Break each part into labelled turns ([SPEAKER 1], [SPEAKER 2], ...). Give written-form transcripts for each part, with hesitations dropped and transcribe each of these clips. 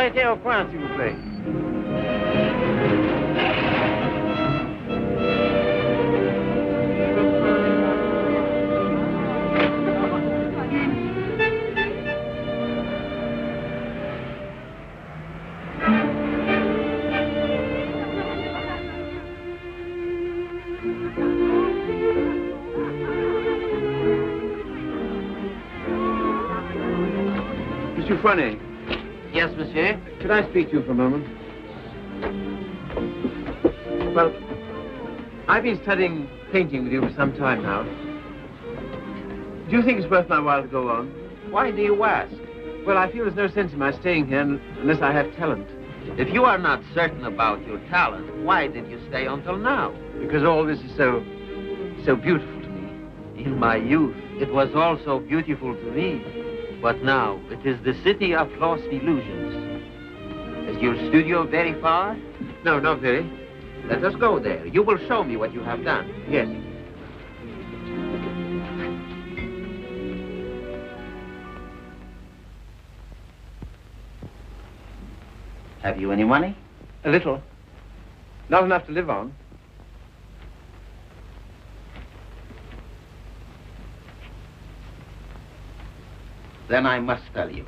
[SPEAKER 1] Arrêtez au coin, s'il vous plaît. Monsieur Fournet.
[SPEAKER 2] Yes, monsieur?
[SPEAKER 1] Could I speak to you for a moment? Well, I've been studying painting with you for some time now. Do you think it's worth my while to go on?
[SPEAKER 2] Why do you ask?
[SPEAKER 1] Well, I feel there's no sense in my staying here unless I have talent.
[SPEAKER 2] If you are not certain about your talent, why did you stay until now?
[SPEAKER 1] Because all this is so beautiful to me.
[SPEAKER 2] In my youth, it was also beautiful to me. But now, it is the city of lost illusions. Is your studio very far?
[SPEAKER 1] No, not very.
[SPEAKER 2] Let us go there. You will show me what you have done.
[SPEAKER 1] Yes.
[SPEAKER 2] Have you any money?
[SPEAKER 1] A little. Not enough to live on.
[SPEAKER 2] Then I must tell you,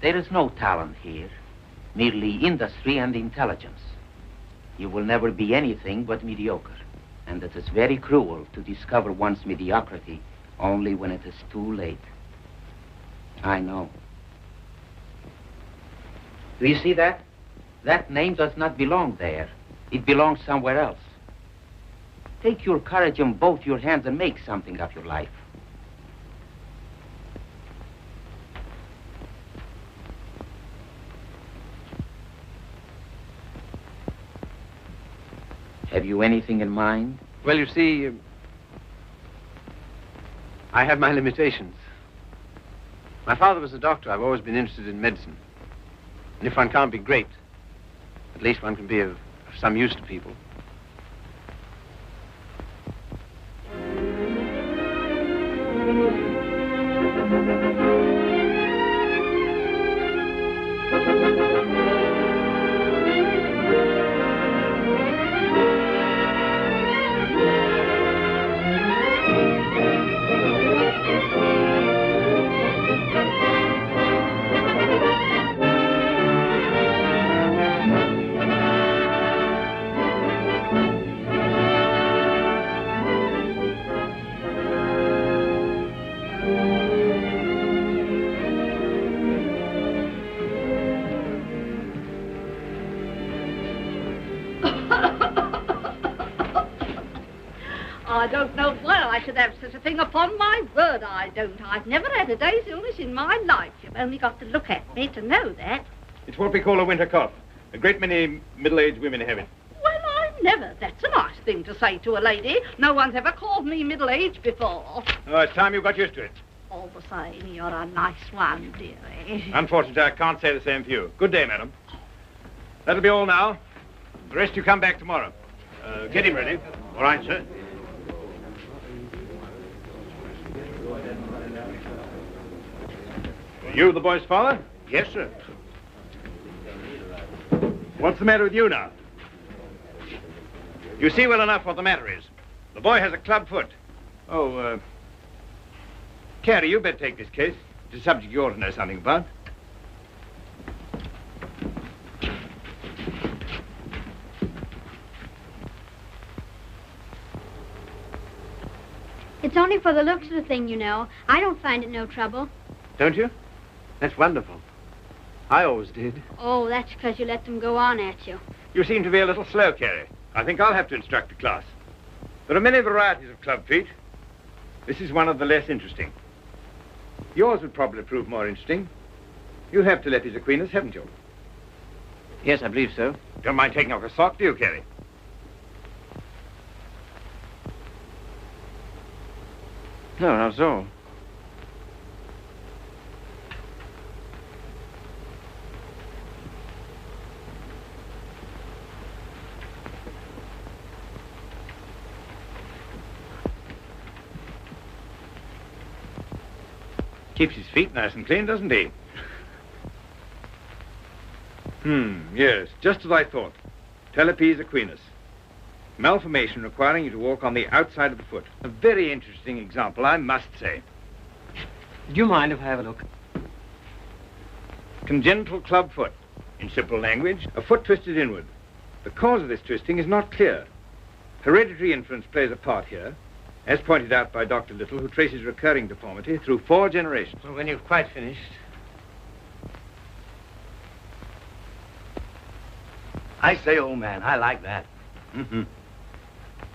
[SPEAKER 2] there is no talent here, merely industry and intelligence. You will never be anything but mediocre, and it is very cruel to discover one's mediocrity only when it is too late. I know. Do you see that? That name does not belong there. It belongs somewhere else. Take your courage in both your hands and make something of your life. Have you anything in mind?
[SPEAKER 1] Well, you see, I have my limitations. My father was a doctor. I've always been interested in medicine. And if one can't be great, at least one can be of some use to people.
[SPEAKER 3] I don't know why I should have such a thing. Upon my word, I don't. I've never had a day's illness in my life. You've only got to look at me to know that.
[SPEAKER 4] It's what we call a winter cough. A great many middle-aged women have it.
[SPEAKER 3] Well, I never. That's a nice thing to say to a lady. No one's ever called me middle-aged before.
[SPEAKER 4] Oh, it's time you got used to it.
[SPEAKER 3] All the same, you're a nice one, dearie.
[SPEAKER 4] Unfortunately, I can't say the same for you. Good day, madam. That'll be all now. The rest you come back tomorrow. Get him ready. All right, sir. You the boy's father?
[SPEAKER 5] Yes, sir.
[SPEAKER 4] What's the matter with you now? You see well enough what the matter is. The boy has a club foot. Oh, Carrie, you better take this case. It's a subject you ought to know something about.
[SPEAKER 6] It's only for the looks of the thing, you know. I don't find it no trouble.
[SPEAKER 1] Don't you? That's wonderful. I always did.
[SPEAKER 6] Oh, that's because you let them go on at you.
[SPEAKER 4] You seem to be a little slow, Carrie. I think I'll have to instruct a class. There are many varieties of club feet. This is one of the less interesting. Yours would probably prove more interesting. You have Telepi's Aquinas, haven't you?
[SPEAKER 1] Yes, I believe so.
[SPEAKER 4] Don't mind taking off a sock, do you, Carrie?
[SPEAKER 1] No, not at all.
[SPEAKER 4] Keeps his feet nice and clean, doesn't he? Yes, just as I thought. Telepes equinus. Malformation requiring you to walk on the outside of the foot. A very interesting example, I must say.
[SPEAKER 1] Do you mind if I have a look?
[SPEAKER 4] Congenital club foot. In simple language, a foot twisted inward. The cause of this twisting is not clear. Hereditary influence plays a part here, as pointed out by Dr. Little, who traces recurring deformity through 4 generations.
[SPEAKER 1] Well, when you've quite finished.
[SPEAKER 5] I say, old man, I like that.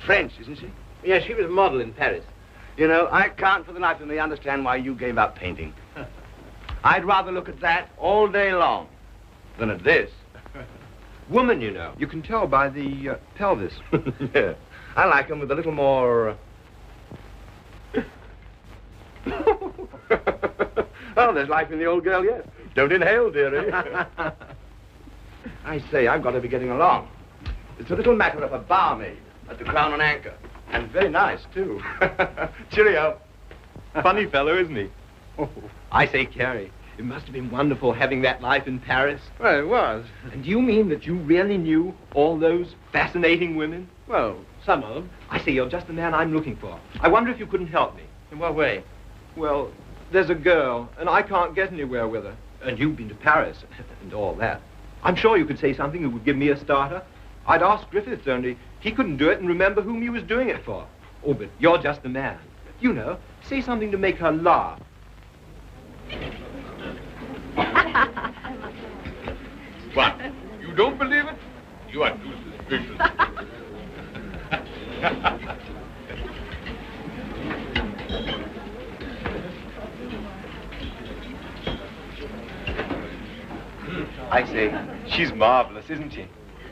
[SPEAKER 5] French, isn't she?
[SPEAKER 1] Yeah, she was a model in Paris.
[SPEAKER 5] You know, I can't for the life of me understand why you gave up painting. I'd rather look at that all day long than at this.
[SPEAKER 7] Woman, you know. You can tell by the pelvis.
[SPEAKER 5] Yeah. I like them with a little more... Oh, there's life in the old girl yet. Don't inhale, dearie. I say, I've got to be getting along. It's a little matter of a barmaid at the Crown and Anchor. And very nice, too. Cheerio.
[SPEAKER 7] Funny fellow, isn't he? Oh, I say, Carrie, it must have been wonderful having that life in Paris.
[SPEAKER 1] Well, it was.
[SPEAKER 7] And do you mean that you really knew all those fascinating women?
[SPEAKER 1] Well, some of them.
[SPEAKER 7] I say, you're just the man I'm looking for. I wonder if you couldn't help me.
[SPEAKER 1] In what way?
[SPEAKER 7] Well, there's a girl, and I can't get anywhere with her. And you've been to Paris and all that. I'm sure you could say something that would give me a starter. I'd ask Griffiths, only he couldn't do it and remember whom he was doing it for. Oh, but you're just the man. You know, say something to make her laugh.
[SPEAKER 8] What? You don't believe it? You are too suspicious.
[SPEAKER 7] I say, she's marvelous, isn't she?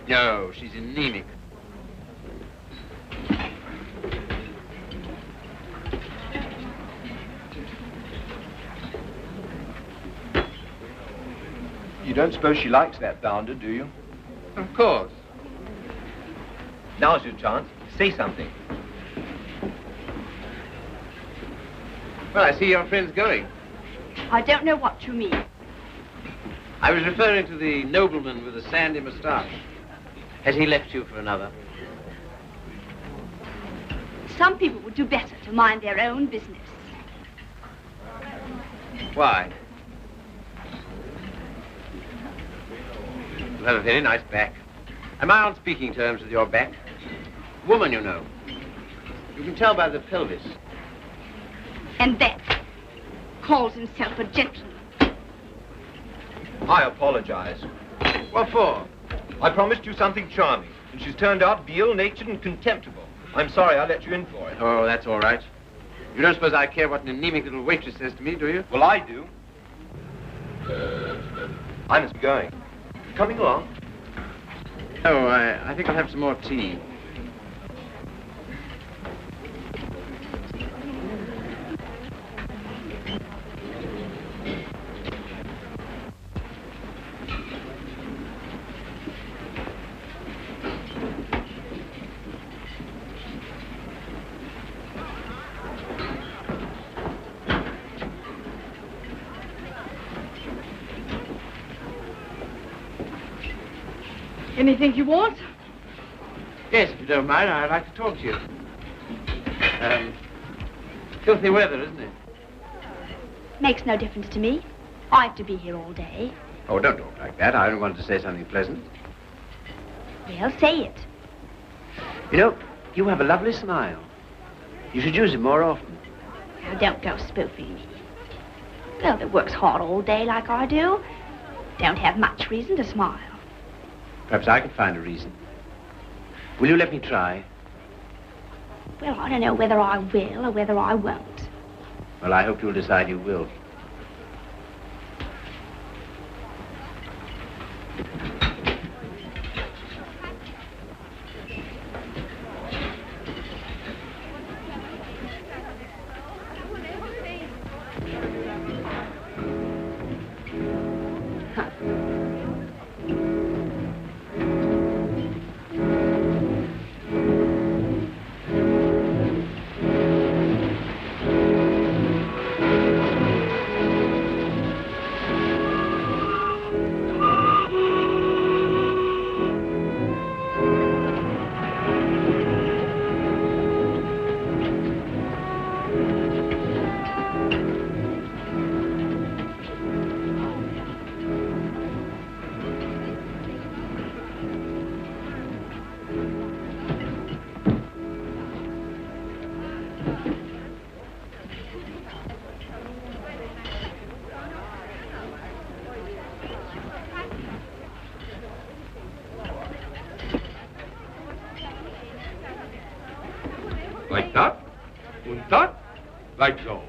[SPEAKER 1] No, she's anemic.
[SPEAKER 7] You don't suppose she likes that bounder, do you?
[SPEAKER 1] Of course.
[SPEAKER 7] Now's your chance. Say something.
[SPEAKER 1] Well, I see your friend's going.
[SPEAKER 3] I don't know what you mean.
[SPEAKER 1] I was referring to the nobleman with the sandy moustache. Has he left you for another?
[SPEAKER 3] Some people would do better to mind their own business.
[SPEAKER 1] Why? You have a very nice back. Am I on speaking terms with your back? Woman, you know. You can tell by the pelvis.
[SPEAKER 3] And that calls himself a gentleman.
[SPEAKER 7] I apologize.
[SPEAKER 1] What for?
[SPEAKER 7] I promised you something charming, and she's turned out ill-natured and contemptible. I'm sorry I let you in for it.
[SPEAKER 1] Oh, that's all right. You don't suppose I care what an anemic little waitress says to me, do you?
[SPEAKER 7] Well, I do. I must be going. Coming along?
[SPEAKER 1] Oh, I think I'll have some more tea.
[SPEAKER 3] Anything you want?
[SPEAKER 1] Yes, if you don't mind, I'd like to talk to you. Filthy weather, isn't it?
[SPEAKER 6] Makes no difference to me. I have to be here all day.
[SPEAKER 1] Oh, don't talk like that. I only wanted to say something pleasant.
[SPEAKER 6] Well, say it.
[SPEAKER 1] You know, you have a lovely smile. You should use it more often.
[SPEAKER 6] Now, don't go spoofing me. Girl that works hard all day like I do don't have much reason to smile.
[SPEAKER 1] Perhaps I could find a reason. Will you let me try?
[SPEAKER 6] Well, I don't know whether I will or whether I won't.
[SPEAKER 1] Well, I hope you'll decide you will.
[SPEAKER 8] Und that, like so.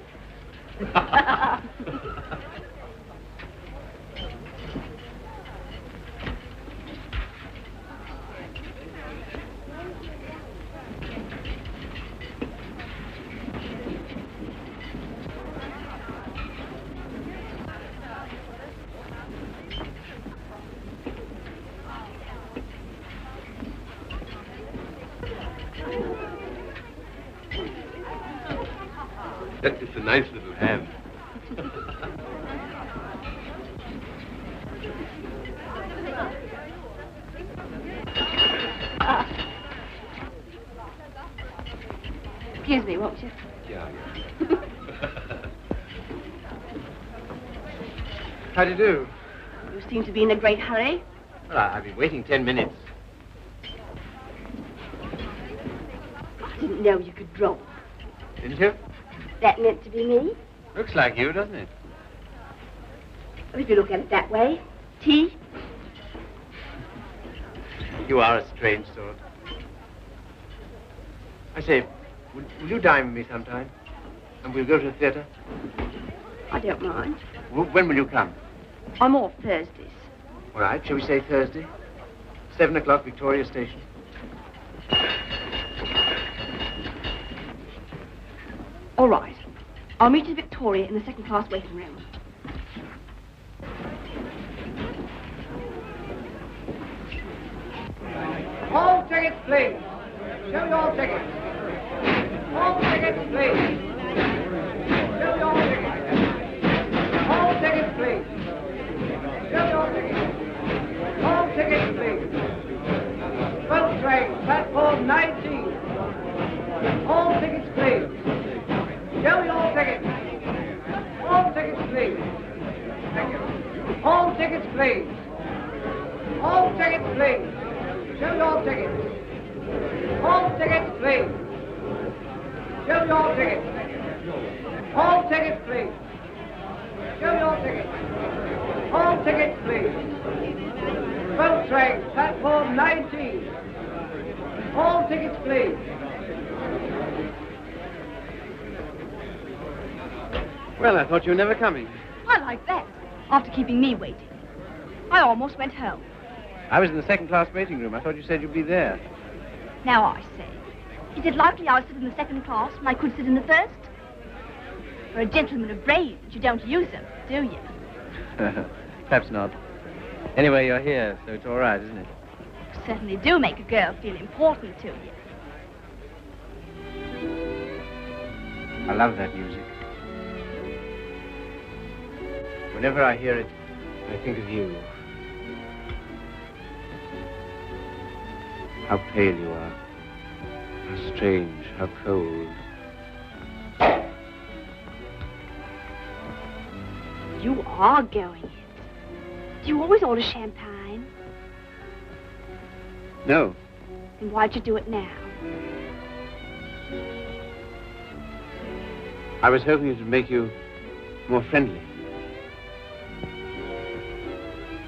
[SPEAKER 8] That is a nice little hand.
[SPEAKER 6] Excuse me, won't you?
[SPEAKER 8] Yeah.
[SPEAKER 1] How do you do?
[SPEAKER 6] You seem to be in a great hurry.
[SPEAKER 1] Well, I've been waiting 10 minutes.
[SPEAKER 6] I didn't know you could draw.
[SPEAKER 1] Didn't you?
[SPEAKER 6] That meant to be me.
[SPEAKER 1] Looks like you, doesn't it?
[SPEAKER 6] Well, if you look at it that way. Tea?
[SPEAKER 1] You are a strange sort. I say, will you dine with me sometime? And we'll go to the theatre?
[SPEAKER 6] I don't mind.
[SPEAKER 1] When will you come?
[SPEAKER 6] I'm off Thursdays.
[SPEAKER 1] All right, shall we say Thursday? 7 o'clock, Victoria Station.
[SPEAKER 6] All right. I'll meet you at Victoria in the second-class waiting room.
[SPEAKER 9] All tickets, please. Show your tickets. All tickets, please. Show your tickets. All tickets, please. Show your tickets. All tickets, please. First train, platform 19. All tickets, please. Show your tickets. All tickets, please. Thank you. All tickets, please. All tickets, please. Show your tickets. All tickets, please. Show your tickets. All tickets, please. Show your tickets. All tickets, please. Boat train, platform 19. All tickets, please.
[SPEAKER 1] Well, I thought you were never coming.
[SPEAKER 6] I like that. After keeping me waiting. I almost went home.
[SPEAKER 1] I was in the second-class waiting room. I thought you said you'd be there.
[SPEAKER 6] Now I say, is it likely I'll sit in the second class when I could sit in the first? For a gentleman of brains, you don't use them, do you?
[SPEAKER 1] Perhaps not. Anyway, you're here, so it's all right, isn't it?
[SPEAKER 6] You certainly do make a girl feel important to you.
[SPEAKER 1] I love that music. Whenever I hear it, I think of you. How pale you are. How strange, how cold.
[SPEAKER 6] You are going it. Do you always order champagne?
[SPEAKER 1] No.
[SPEAKER 6] Then why'd you do it now?
[SPEAKER 1] I was hoping it would make you more friendly.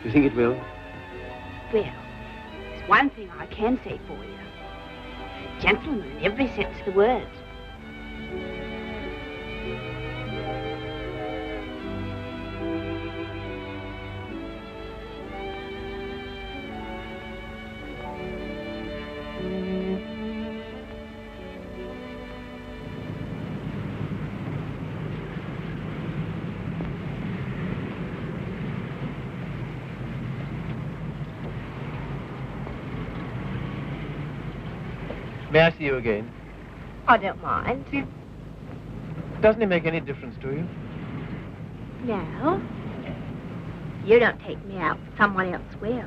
[SPEAKER 1] Do you think it will?
[SPEAKER 6] Well, there's one thing I can say for you. Gentleman in every sense of the word.
[SPEAKER 1] May I see you again?
[SPEAKER 6] I don't mind.
[SPEAKER 1] Doesn't it make any difference to you?
[SPEAKER 6] No. You don't take me out, someone else will.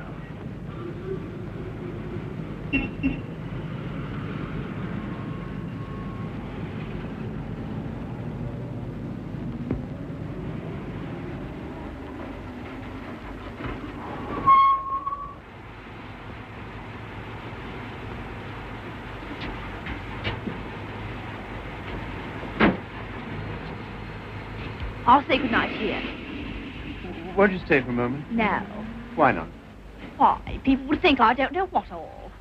[SPEAKER 6] I'll say goodnight here.
[SPEAKER 1] Won't you stay for a moment?
[SPEAKER 6] No.
[SPEAKER 1] Why not?
[SPEAKER 6] Why? People would think I don't know what all.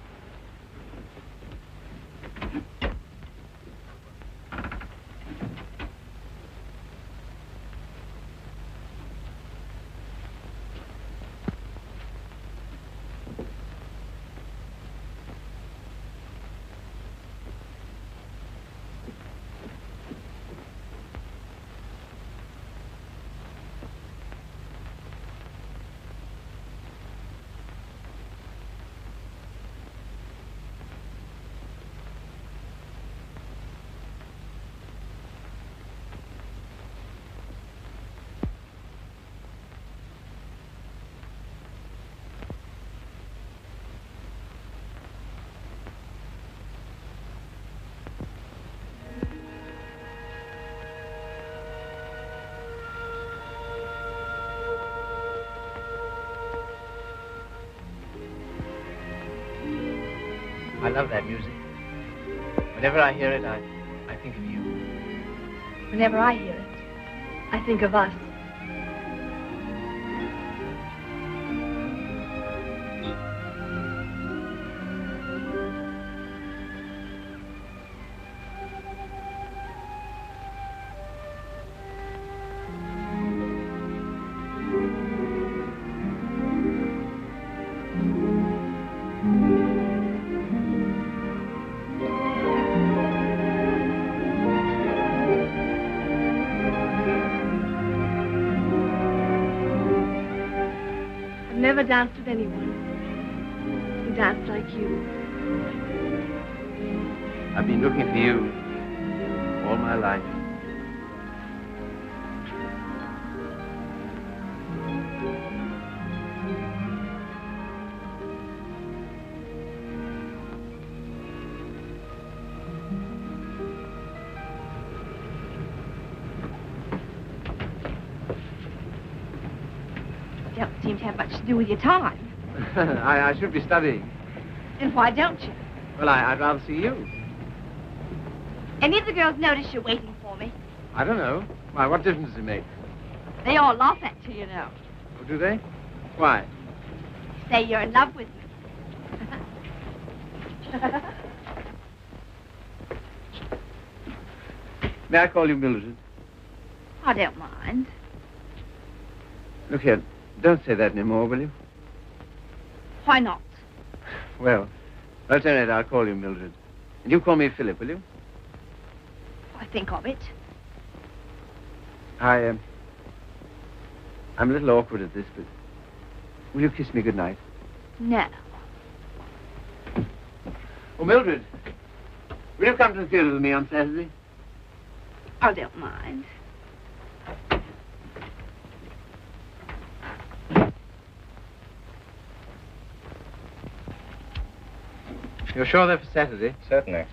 [SPEAKER 1] I love that music. Whenever I hear it, I think of you.
[SPEAKER 6] Whenever I hear it, I think of us. Never danced with anyone who danced like you.
[SPEAKER 1] I've been looking for you all my life.
[SPEAKER 6] Don't seem to have much to do with your time.
[SPEAKER 1] I should be studying.
[SPEAKER 6] Then why don't you?
[SPEAKER 1] Well, I'd rather see you.
[SPEAKER 6] Any of the girls notice you're waiting for me?
[SPEAKER 1] I don't know. Why, what difference does it make?
[SPEAKER 6] They all laugh at you, you know.
[SPEAKER 1] Oh, do they? Why?
[SPEAKER 6] Say you're in love with me.
[SPEAKER 1] May I call you Mildred?
[SPEAKER 6] I don't mind.
[SPEAKER 1] Look here, don't say that anymore, will you?
[SPEAKER 6] Why not?
[SPEAKER 1] Well, at any rate, I'll call you Mildred. And you call me Philip, will you?
[SPEAKER 6] I think of it.
[SPEAKER 1] I'm a little awkward at this, but will you kiss me goodnight?
[SPEAKER 6] No.
[SPEAKER 1] Oh, Mildred, will you come to the theater with me on Saturday?
[SPEAKER 6] I don't mind.
[SPEAKER 1] You're sure they're for Saturday?
[SPEAKER 7] Certainly.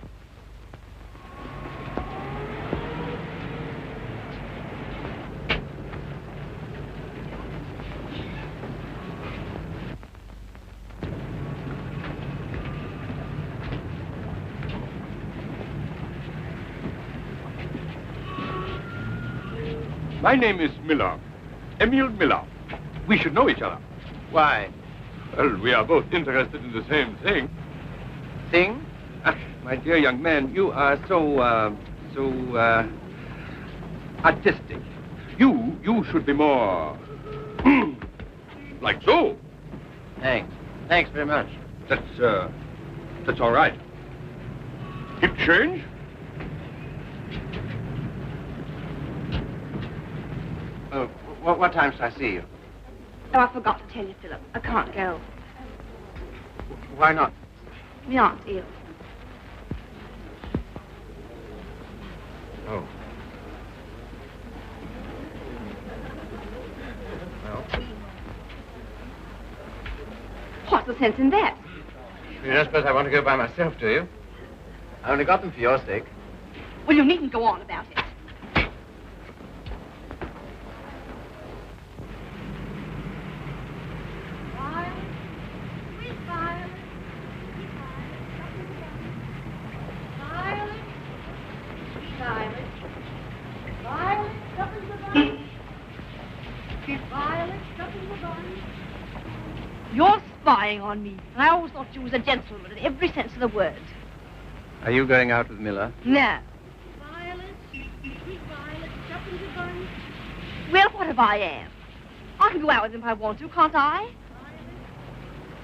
[SPEAKER 8] My name is Miller. Emil Miller. We should know each other.
[SPEAKER 1] Why?
[SPEAKER 8] Well, we are both interested in the same thing.
[SPEAKER 1] Thing?
[SPEAKER 8] My dear young man, you are so artistic. You should be more like so.
[SPEAKER 1] Thanks. Thanks very much.
[SPEAKER 8] That's all right. Hip change?
[SPEAKER 1] Oh, what time shall I see you?
[SPEAKER 6] Oh, I forgot to tell you, Philip. I can't go.
[SPEAKER 1] Why not?
[SPEAKER 6] My aunt's ill.
[SPEAKER 1] Oh. Well?
[SPEAKER 6] What's the sense in that?
[SPEAKER 1] You don't suppose I want to go by myself, do you? I only got them for your sake.
[SPEAKER 6] Well, you needn't go on about it. You're spying on me, and I always thought you was a gentleman in every sense of the word.
[SPEAKER 1] Are you going out with Miller?
[SPEAKER 6] No. Well, what if I am? I can go out with him if I want to, can't I?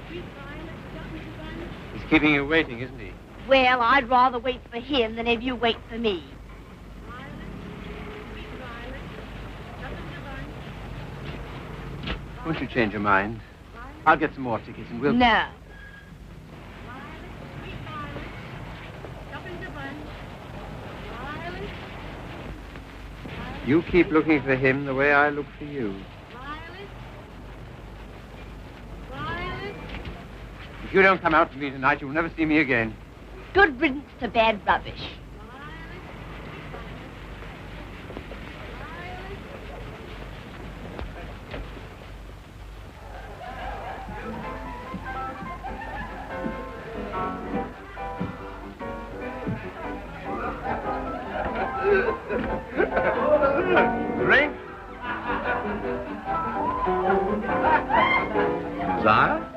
[SPEAKER 1] He's keeping you waiting, isn't he?
[SPEAKER 6] Well, I'd rather wait for him than have you wait for me.
[SPEAKER 1] Won't you change your mind? I'll get some more tickets and we'll...
[SPEAKER 6] No.
[SPEAKER 1] You keep looking for him the way I look for you. If you don't come out with me tonight, you'll never see me again.
[SPEAKER 6] Good riddance to bad rubbish.
[SPEAKER 5] Drink? Desire?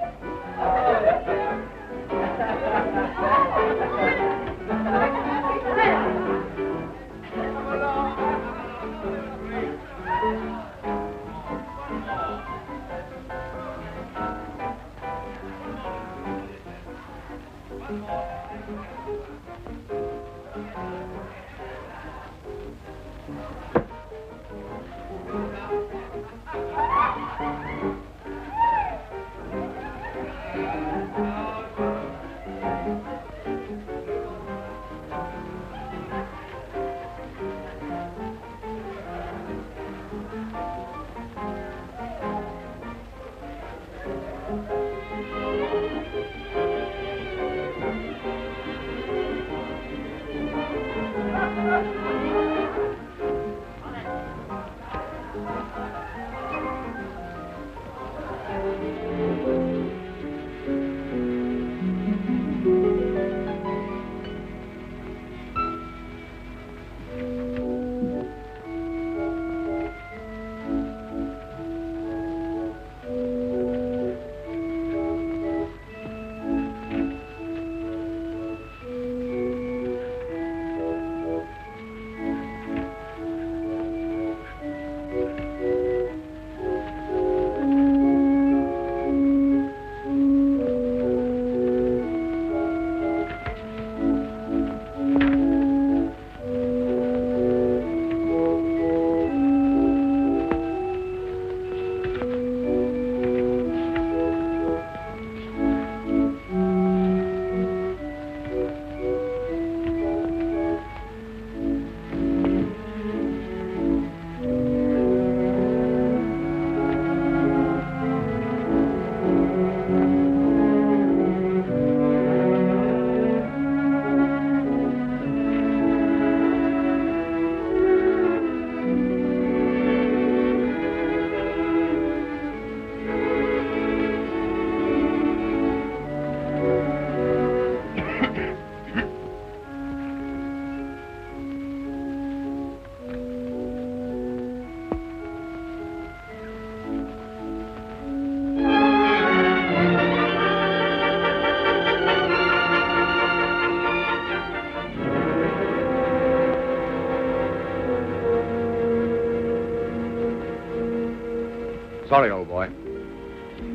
[SPEAKER 5] Sorry, old boy.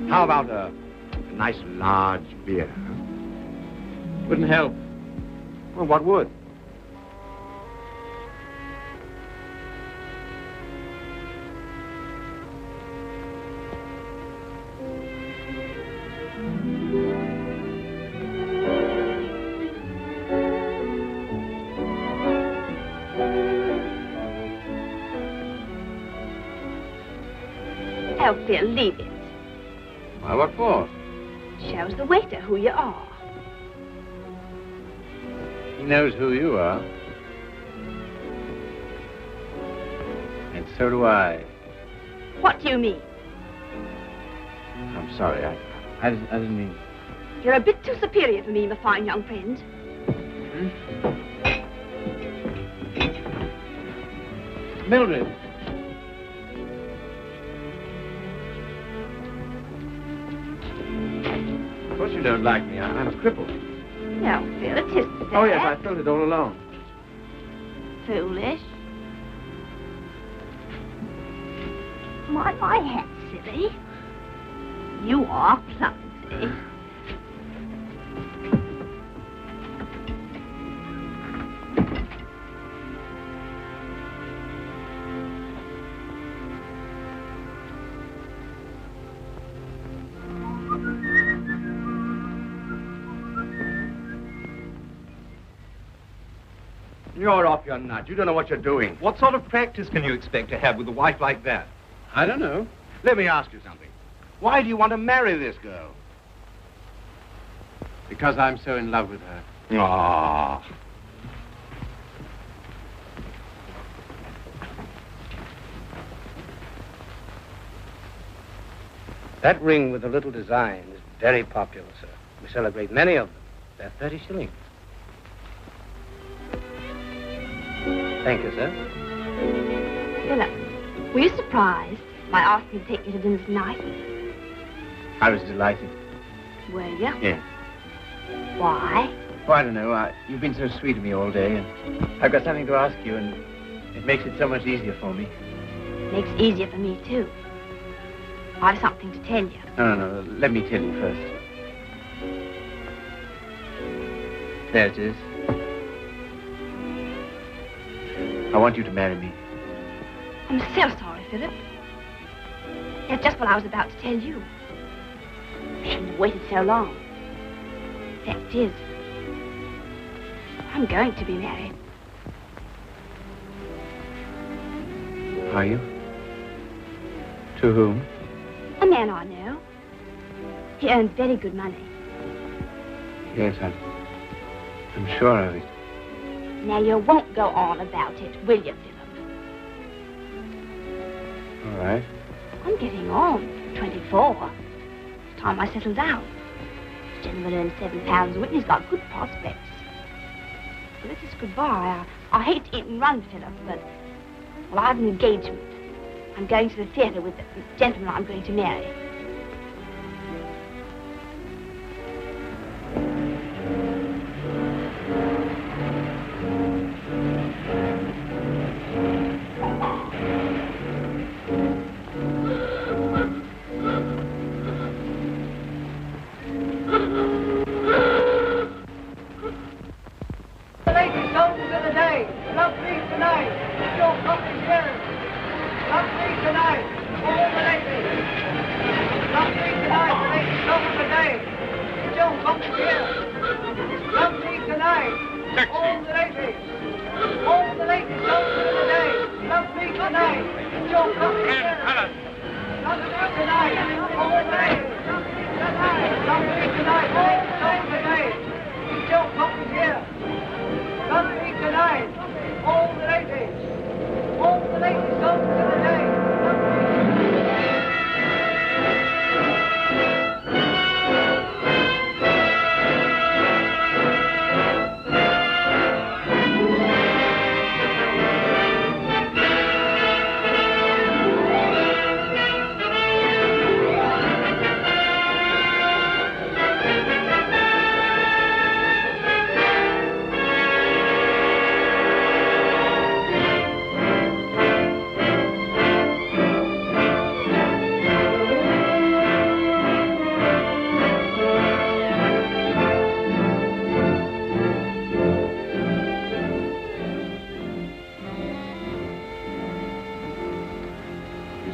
[SPEAKER 5] How about a nice large beer?
[SPEAKER 1] Wouldn't help.
[SPEAKER 5] Well, what would?
[SPEAKER 6] Oh, Phil, leave it.
[SPEAKER 1] Why, what for?
[SPEAKER 6] Shows the waiter who you are.
[SPEAKER 1] He knows who you are. And so do I.
[SPEAKER 6] What do you mean?
[SPEAKER 1] I'm sorry, I didn't mean...
[SPEAKER 6] You're a bit too superior for me, my fine young friend.
[SPEAKER 1] Mildred.
[SPEAKER 5] Of course you don't like me. I'm a cripple.
[SPEAKER 6] No, Phil, it isn't that.
[SPEAKER 5] Oh, yes, I felt it all along.
[SPEAKER 6] Foolish. My hat, silly. You are clumsy.
[SPEAKER 5] You're off your nut. You don't know what you're doing.
[SPEAKER 7] What sort of practice can you expect to have with a wife like that?
[SPEAKER 1] I don't know.
[SPEAKER 5] Let me ask you something. Why do you want to marry this girl?
[SPEAKER 1] Because I'm so in love with her.
[SPEAKER 5] Ah.
[SPEAKER 10] That ring with the little design is very popular, sir. We celebrate many of them. They're 30 shillings. Thank you, sir.
[SPEAKER 6] Philip, were you surprised by asking me to take you to dinner tonight?
[SPEAKER 1] I was delighted.
[SPEAKER 6] Were you?
[SPEAKER 1] Yes.
[SPEAKER 6] Why?
[SPEAKER 1] Oh, I don't know. You've been so sweet to me all day, and I've got something to ask you, and it makes it so much easier for me.
[SPEAKER 6] Makes it easier for me, too. I've something to tell you.
[SPEAKER 1] No. Let me tell you first. There it is. I want you to marry me.
[SPEAKER 6] I'm so sorry, Philip. That's just what I was about to tell you. I shouldn't have waited so long. Fact is, I'm going to be married.
[SPEAKER 1] Are you? To whom?
[SPEAKER 6] A man I know. He earns very good money.
[SPEAKER 1] Yes, I'm sure of it.
[SPEAKER 6] Now, you won't go on about it, will you, Philip?
[SPEAKER 1] All right.
[SPEAKER 6] I'm getting on. 24. It's time I settle down. This gentleman earns £7 a week and he's got good prospects. So this is goodbye. I hate to eat and run, Philip, but, well, I have an engagement. I'm going to the theatre with the gentleman I'm going to marry.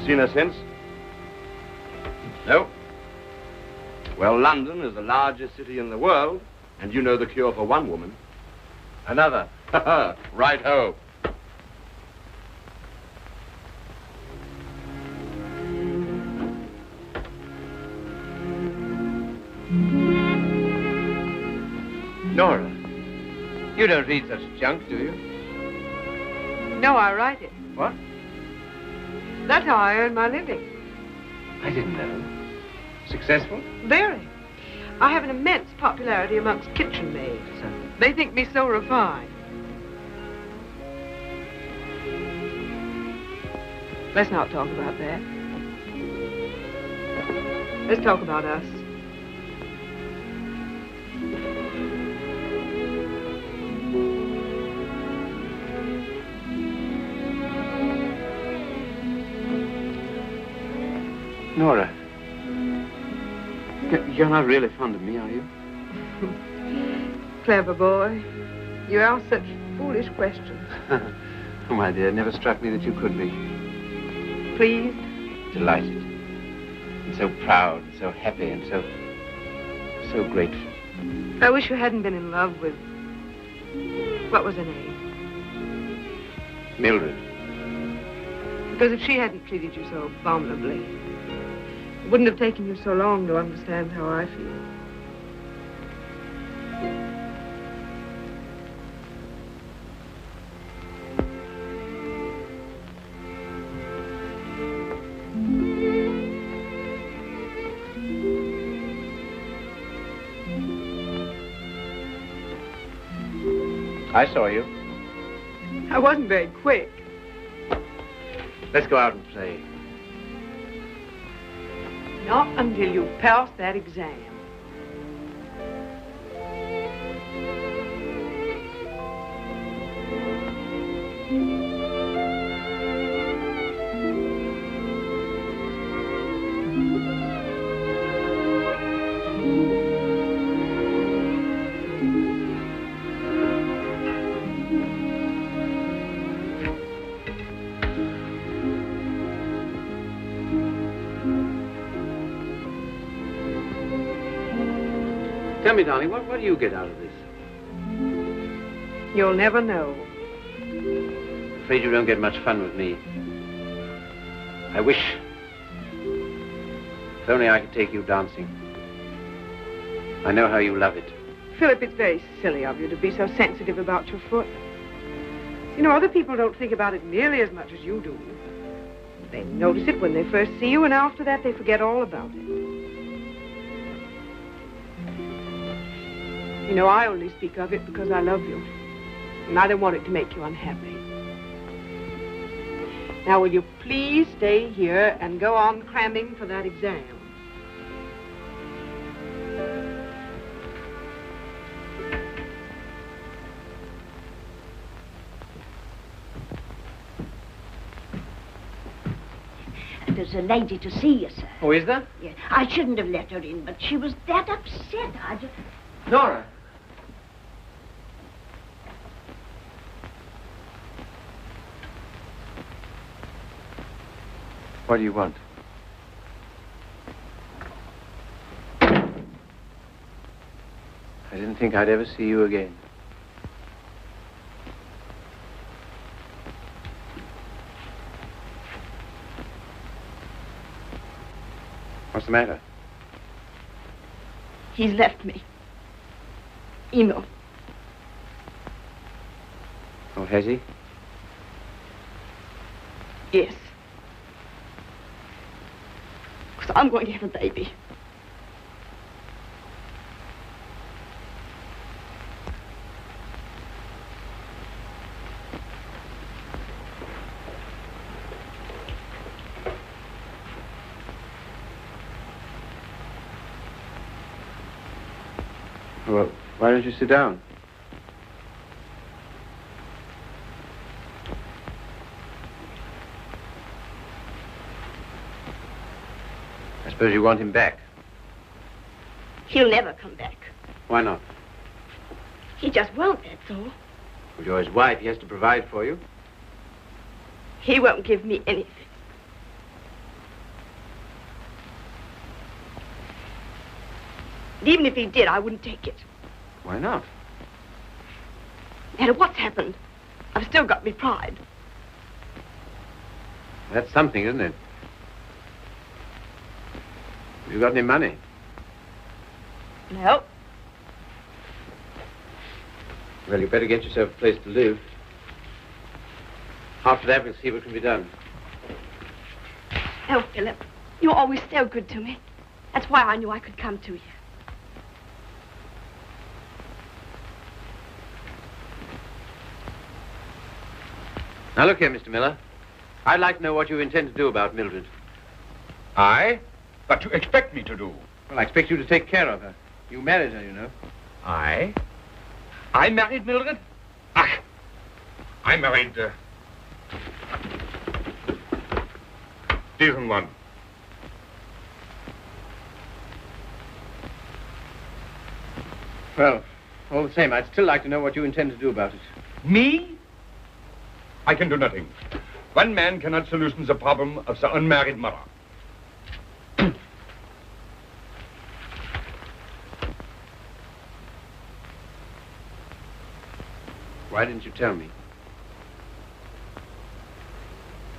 [SPEAKER 5] Seen her since? No? Well, London is the largest city in the world, and you know the cure for one woman. Another. Right-ho.
[SPEAKER 1] Nora, you don't read such junk, do you?
[SPEAKER 11] No, I write it.
[SPEAKER 1] What?
[SPEAKER 11] That's how I earn my living.
[SPEAKER 1] I didn't know. Successful?
[SPEAKER 11] Very. I have an immense popularity amongst kitchen maids. They think me so refined. Let's not talk about that. Let's talk about us.
[SPEAKER 1] Nora, you're not really fond of me, are you?
[SPEAKER 11] Clever boy. You ask such foolish questions.
[SPEAKER 1] Oh, my dear, it never struck me that you could be.
[SPEAKER 11] Pleased?
[SPEAKER 1] Delighted. And so proud, and so happy, and so grateful.
[SPEAKER 11] I wish you hadn't been in love with... What was her name?
[SPEAKER 1] Mildred.
[SPEAKER 11] Because if she hadn't treated you so abominably, it wouldn't have taken you so long to understand how I feel.
[SPEAKER 1] I saw you.
[SPEAKER 11] I wasn't very quick.
[SPEAKER 1] Let's go out and play.
[SPEAKER 11] Not until you pass that exam.
[SPEAKER 1] Tell me, darling, what do you get out of this?
[SPEAKER 11] You'll never know.
[SPEAKER 1] I'm afraid you don't get much fun with me. I wish... If only I could take you dancing. I know how you love it.
[SPEAKER 11] Philip, it's very silly of you to be so sensitive about your foot. You know, other people don't think about it nearly as much as you do. They notice it when they first see you, and after that they forget all about it. You know, I only speak of it because I love you. And I don't want it to make you unhappy. Now, will you please stay here and go on cramming for that exam?
[SPEAKER 12] There's a lady to see you, sir.
[SPEAKER 1] Oh, is there?
[SPEAKER 12] Yeah. I shouldn't have let her in, but she was that upset. I just...
[SPEAKER 1] Nora. What do you want? I didn't think I'd ever see you again. What's the matter?
[SPEAKER 11] He's left me. Eno.
[SPEAKER 1] Oh, has he?
[SPEAKER 11] Yes. Because I'm going to have a baby.
[SPEAKER 1] Well, why don't you sit down? I suppose you want him back.
[SPEAKER 11] He'll never come back.
[SPEAKER 1] Why not?
[SPEAKER 11] He just won't, that's all.
[SPEAKER 1] Well, you're his wife. He has to provide for you.
[SPEAKER 11] He won't give me anything. And even if he did, I wouldn't take it.
[SPEAKER 1] Why not?
[SPEAKER 11] No matter what's happened, I've still got me pride.
[SPEAKER 1] That's something, isn't it? Have you got any money?
[SPEAKER 11] No.
[SPEAKER 1] Well, you better get yourself a place to live. After that, we'll see what can be done.
[SPEAKER 11] Oh, Philip, you're always so good to me. That's why I knew I could come to you.
[SPEAKER 1] Now, look here, Mr. Miller. I'd like to know what you intend to do about Mildred.
[SPEAKER 8] I? What you expect me to do?
[SPEAKER 1] Well, I expect you to take care of her. You married her, you know.
[SPEAKER 8] I? I married Mildred? Ach, I married, diesen one.
[SPEAKER 1] Well, all the same, I'd still like to know what you intend to do about it.
[SPEAKER 8] Me? I can do nothing. One man cannot solution the problem of the unmarried mother.
[SPEAKER 1] Why didn't you tell me?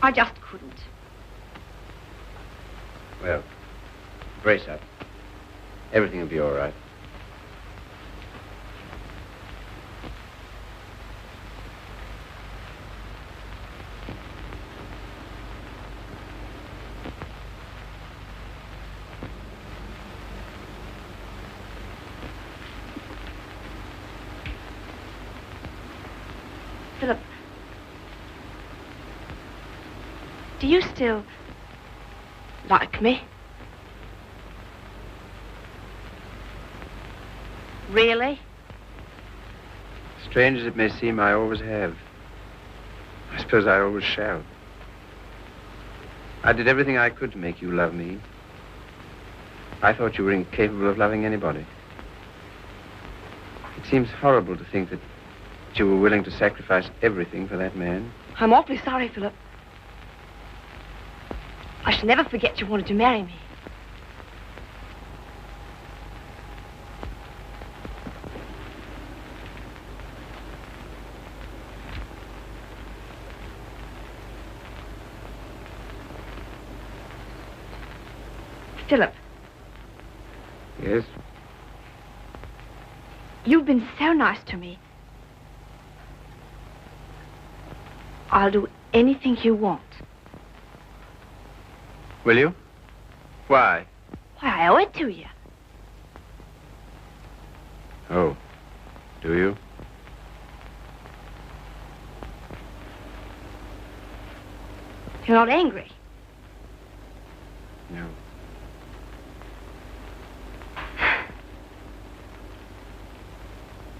[SPEAKER 11] I just couldn't.
[SPEAKER 1] Well, brace up. Everything will be all right.
[SPEAKER 11] Philip,
[SPEAKER 6] Do you still like me? Really?
[SPEAKER 1] Strange as it may seem, I always have. I suppose I always shall. I did everything I could to make you love me. I thought you were incapable of loving anybody. It seems horrible to think that you were willing to sacrifice everything for that man.
[SPEAKER 6] I'm awfully sorry, Philip. I shall never forget you wanted to marry me. Philip.
[SPEAKER 1] Yes?
[SPEAKER 6] You've been so nice to me. I'll do anything you want.
[SPEAKER 1] Will you? Why?
[SPEAKER 6] Why, I owe it to you.
[SPEAKER 1] Oh, do you?
[SPEAKER 6] You're not angry.
[SPEAKER 1] No.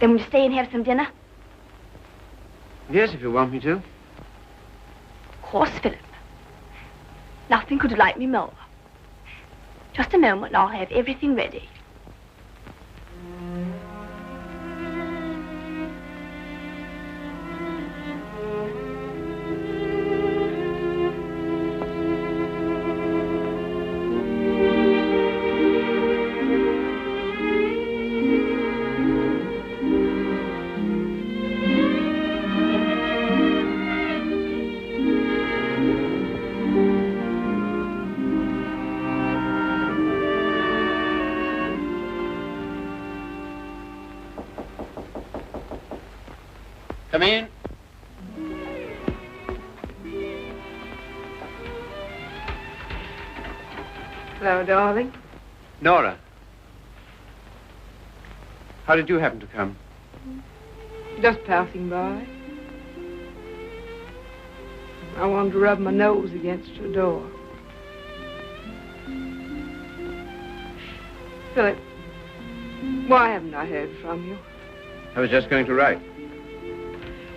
[SPEAKER 6] Then will you stay and have some dinner?
[SPEAKER 1] Yes, if you want me to.
[SPEAKER 6] Of course, Philip. Nothing could delight me more. Just a moment and I'll have everything ready.
[SPEAKER 1] Come in.
[SPEAKER 11] Hello, darling.
[SPEAKER 1] Nora. How did you happen to come?
[SPEAKER 11] Just passing by. I wanted to rub my nose against your door. Philip, why haven't I heard from you?
[SPEAKER 1] I was just going to write.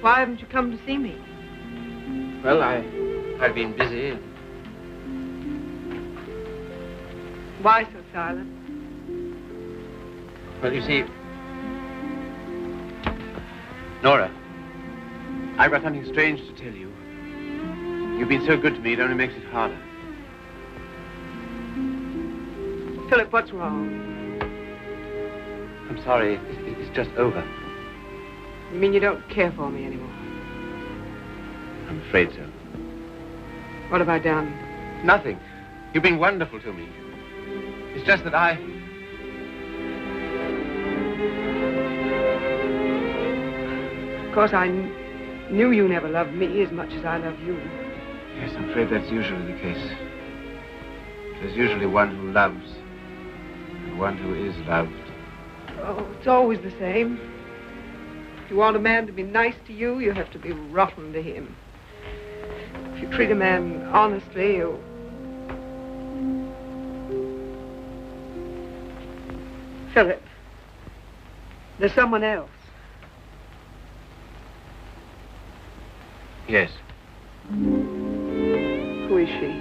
[SPEAKER 11] Why haven't you come to see me?
[SPEAKER 1] Well, I've been busy.
[SPEAKER 11] Why so silent?
[SPEAKER 1] Well, you see, Nora, I've got something strange to tell you. You've been so good to me, it only makes it harder.
[SPEAKER 11] Philip, what's wrong?
[SPEAKER 1] I'm sorry, it's just over.
[SPEAKER 11] You mean you don't care for me anymore?
[SPEAKER 1] I'm afraid so.
[SPEAKER 11] What have I done?
[SPEAKER 1] Nothing. You've been wonderful to me. It's just that I...
[SPEAKER 11] Of course, I knew you never loved me as much as I love you.
[SPEAKER 1] Yes, I'm afraid that's usually the case. There's usually one who loves and one who is loved.
[SPEAKER 11] Oh, it's always the same. If you want a man to be nice to you, you have to be rotten to him. If you treat a man honestly, you... Philip, there's someone else.
[SPEAKER 1] Yes.
[SPEAKER 11] Who is she?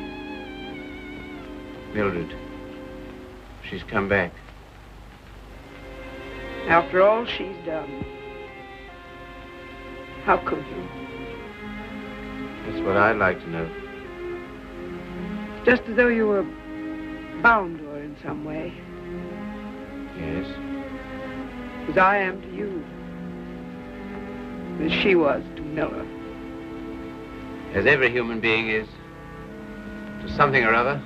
[SPEAKER 1] Mildred. She's come back.
[SPEAKER 11] After all she's done. How could you?
[SPEAKER 1] That's what I'd like to know.
[SPEAKER 11] Just as though you were bound to her in some way.
[SPEAKER 1] Yes.
[SPEAKER 11] As I am to you. As she was to Miller.
[SPEAKER 1] As every human being is. To something or other.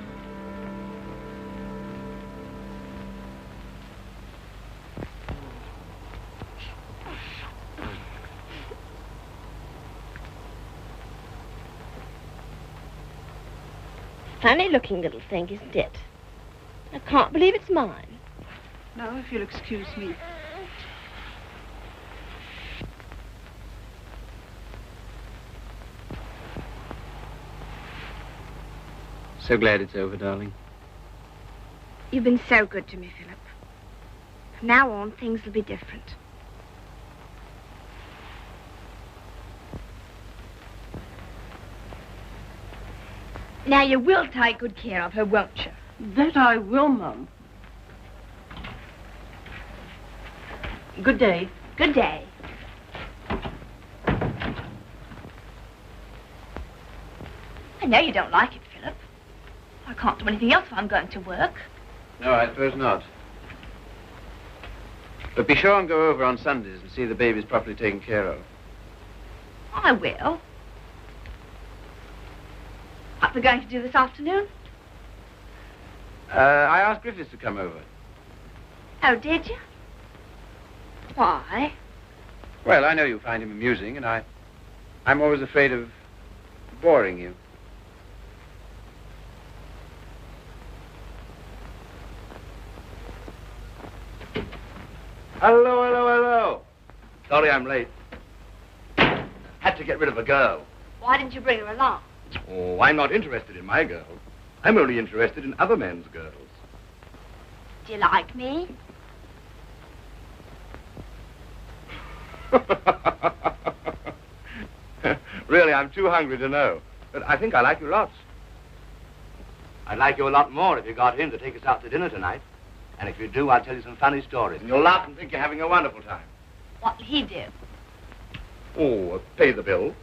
[SPEAKER 12] Funny looking little thing, isn't it? I can't believe it's mine.
[SPEAKER 3] No, if you'll excuse me.
[SPEAKER 1] So glad it's over, darling.
[SPEAKER 6] You've been so good to me, Philip. From now on, things will be different. Now, you will take good care of her, won't you?
[SPEAKER 13] That I will, Mum. Good day.
[SPEAKER 6] Good day. I know you don't like it, Philip. I can't do anything else if I'm going to work.
[SPEAKER 1] No, I suppose not. But be sure and go over on Sundays and see the babies properly taken care of.
[SPEAKER 6] I will. What we're going to do this afternoon?
[SPEAKER 1] I asked Griffiths to come over.
[SPEAKER 6] Oh, did you? Why?
[SPEAKER 1] Well, I know you find him amusing, and I'm always afraid of boring you.
[SPEAKER 5] Hello, hello, hello. Sorry I'm late. Had to get rid of a girl.
[SPEAKER 6] Why didn't you bring her along?
[SPEAKER 5] Oh, I'm not interested in my girl. I'm only interested in other men's girls.
[SPEAKER 6] Do you like me?
[SPEAKER 5] Really, I'm too hungry to know. But I think I like you lots. I'd like you a lot more if you got him to take us out to dinner tonight. And if you do, I'll tell you some funny stories. And you'll laugh and think you're having a wonderful time.
[SPEAKER 6] What'll he do?
[SPEAKER 5] Oh, pay the bill.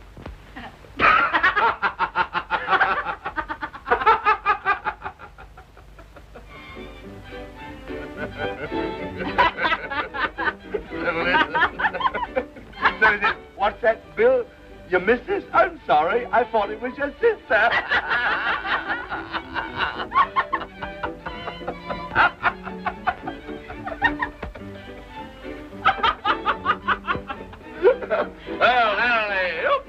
[SPEAKER 5] So is it, what's that, Bill? Your missus? I'm sorry. I thought it was your sister. Well, hello.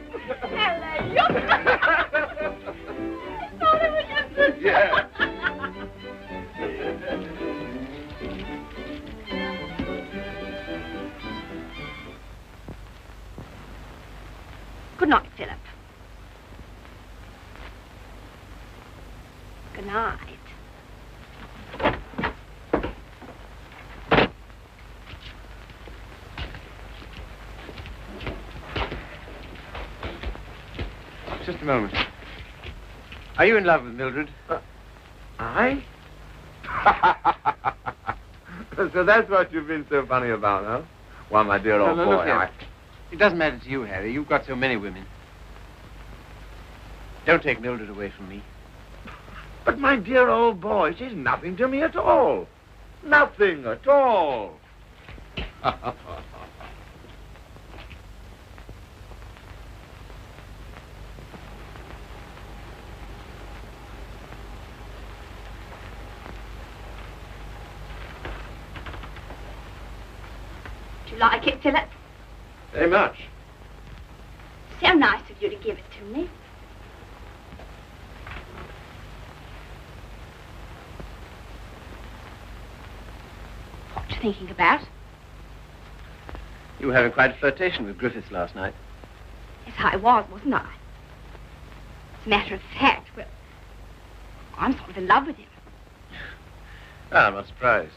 [SPEAKER 5] Yeah.
[SPEAKER 6] Good night, Philip. Good night.
[SPEAKER 1] Just a moment. Are you in love with Mildred?
[SPEAKER 5] I? So that's what you've been so funny about, huh? Well, my dear old
[SPEAKER 1] No,
[SPEAKER 5] boy,
[SPEAKER 1] look here. It doesn't matter to you, Harry. You've got so many women. Don't take Mildred away from me.
[SPEAKER 5] But my dear old boy, she's nothing to me at all. Nothing at all.
[SPEAKER 6] Do you like it, Philip?
[SPEAKER 5] Very much.
[SPEAKER 6] So nice of you to give it to me. What you thinking about?
[SPEAKER 1] You were having quite a flirtation with Griffiths last night.
[SPEAKER 6] Yes, I was, wasn't I? As a matter of fact, well, I'm sort of in love with him.
[SPEAKER 1] Ah, I'm not surprised.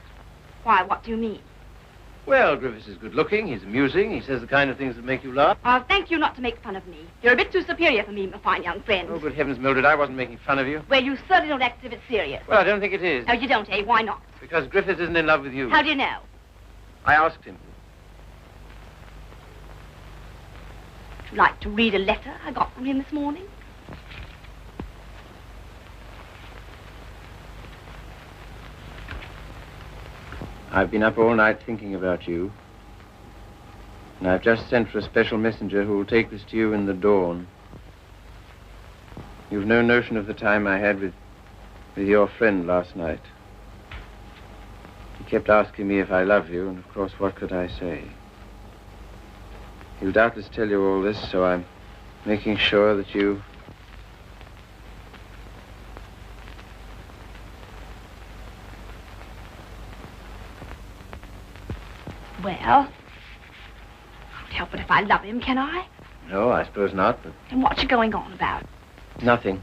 [SPEAKER 6] Why, what do you mean?
[SPEAKER 1] Well, Griffiths is good-looking, he's amusing, he says the kind of things that make you laugh.
[SPEAKER 6] I'll thank you not to make fun of me. You're a bit too superior for me, my fine young friend.
[SPEAKER 1] Oh, good heavens, Mildred, I wasn't making fun of you.
[SPEAKER 6] Well, you certainly don't act as if it's serious.
[SPEAKER 1] Well, I don't think it is.
[SPEAKER 6] Oh, you don't, eh? Why not?
[SPEAKER 1] Because Griffiths isn't in love with you.
[SPEAKER 6] How do you know?
[SPEAKER 1] I asked him.
[SPEAKER 6] Would you like to read a letter I got from him this morning?
[SPEAKER 1] I've been up all night thinking about you. And I've just sent for a special messenger who will take this to you in the dawn. You've no notion of the time I had with your friend last night. He kept asking me if I love you, and of course, what could I say? He'll doubtless tell you all this, so I'm making sure that you...
[SPEAKER 6] Well, I can't help it if I love him, can I?
[SPEAKER 1] No, I suppose not, but...
[SPEAKER 6] And what's you going on about?
[SPEAKER 1] Nothing.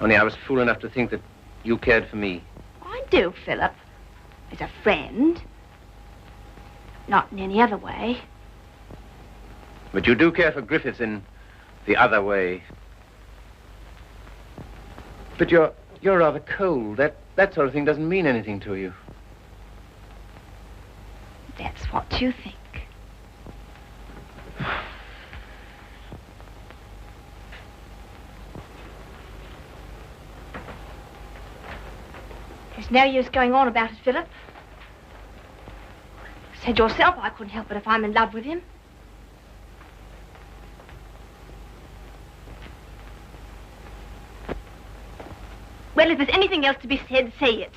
[SPEAKER 1] Only I was fool enough to think that you cared for me.
[SPEAKER 6] I do, Philip. As a friend. Not in any other way.
[SPEAKER 1] But you do care for Griffiths in the other way. But you're rather cold. That sort of thing doesn't mean anything to you.
[SPEAKER 6] That's what you think. There's no use going on about it, Philip. Said yourself I couldn't help it if I'm in love with him. Well, if there's anything else to be said, say it.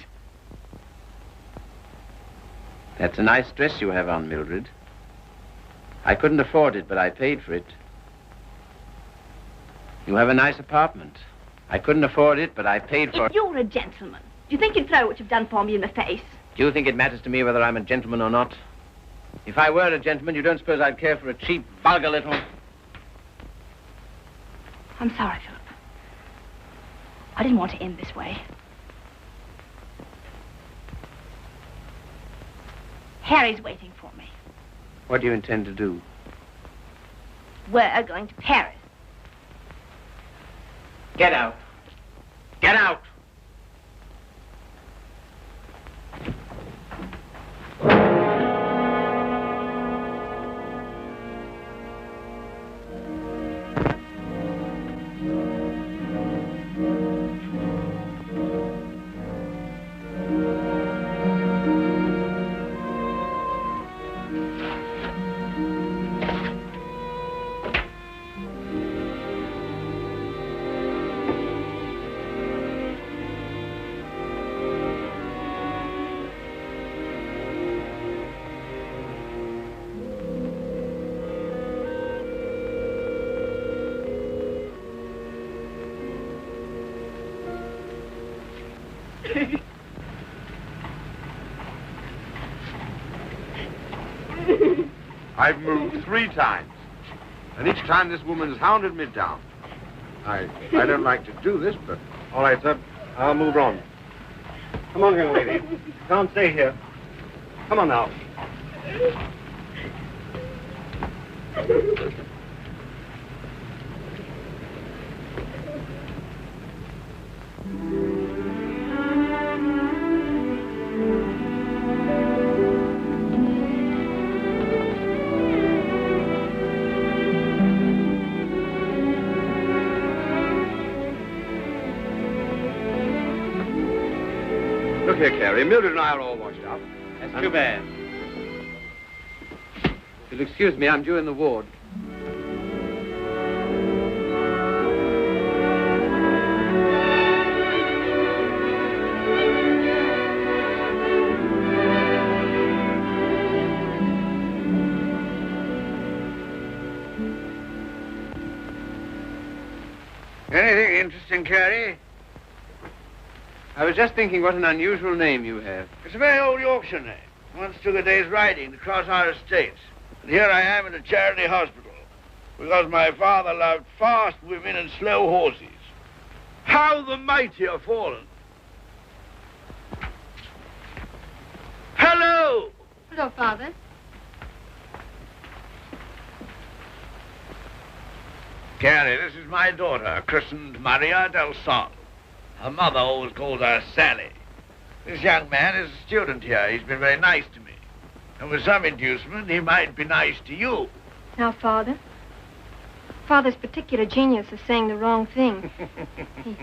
[SPEAKER 1] That's a nice dress you have on, Mildred. I couldn't afford it, but I paid for it. You have a nice apartment. I couldn't afford it, but I paid for it.
[SPEAKER 6] If you're a gentleman, do you think you'd throw what you've done for me in the face?
[SPEAKER 1] Do you think it matters to me whether I'm a gentleman or not? If I were a gentleman, you don't suppose I'd care for a cheap, vulgar little...
[SPEAKER 6] I'm sorry, Philip. I didn't want to end this way. Harry's waiting for me.
[SPEAKER 1] What do you intend to do?
[SPEAKER 6] We're going to Paris.
[SPEAKER 1] Get out. Get out!
[SPEAKER 14] I've moved 3 times, and each time this woman has hounded me down. I don't like to do this, but...
[SPEAKER 7] All right, sir. I'll move on. Come on, young lady. Can't stay here. Come on now.
[SPEAKER 14] Look here, Carrie. Mildred and I are all washed up.
[SPEAKER 1] That's too bad. If you'll excuse me, I'm due in the ward.
[SPEAKER 14] Anything interesting, Carrie?
[SPEAKER 1] I was just thinking what an unusual name you have.
[SPEAKER 14] It's a very old Yorkshire name. Once took a day's riding to cross our estates. And here I am in a charity hospital because my father loved fast women and slow horses. How the mighty are fallen. Hello!
[SPEAKER 3] Hello, Father.
[SPEAKER 14] Carrie, this is my daughter, christened Maria del Sol. Her mother always calls her Sally. This young man is a student here. He's been very nice to me. And with some inducement, he might be nice to you.
[SPEAKER 15] Now, Father, Father's particular genius is saying the wrong thing. He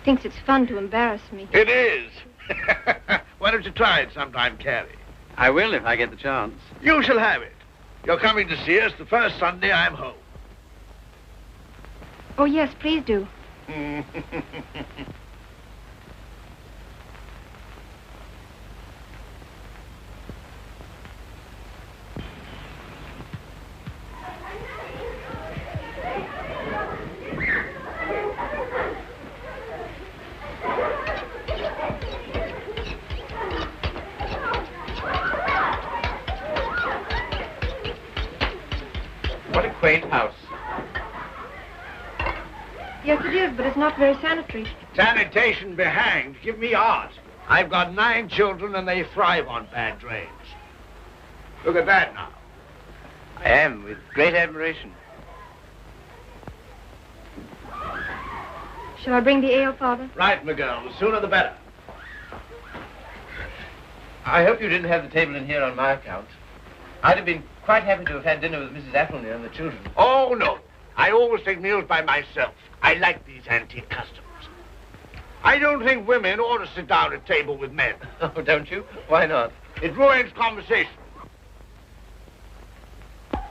[SPEAKER 15] thinks it's fun to embarrass me.
[SPEAKER 14] It is. Why don't you try it sometime, Carrie?
[SPEAKER 1] I will if I get the chance.
[SPEAKER 14] You shall have it. You're coming to see us the first Sunday I'm home.
[SPEAKER 15] Oh, yes, please do.
[SPEAKER 1] What a quaint house.
[SPEAKER 15] Yes, it it is, but it's not very sanitary.
[SPEAKER 14] Sanitation be hanged. Give me art. I've got 9 children and they thrive on bad drains. Look at that now.
[SPEAKER 1] I am, with great admiration.
[SPEAKER 15] Shall I bring the ale, Father?
[SPEAKER 14] Right, my girl. The sooner the better.
[SPEAKER 1] I hope you didn't have the table in here on my account. I'd have been quite happy to have had dinner with Mrs. Athelney and the children.
[SPEAKER 14] Oh, no. I always take meals by myself. I like these antique customs. I don't think women ought to sit down at table with men.
[SPEAKER 1] Oh, don't you? Why not?
[SPEAKER 14] It ruins conversation.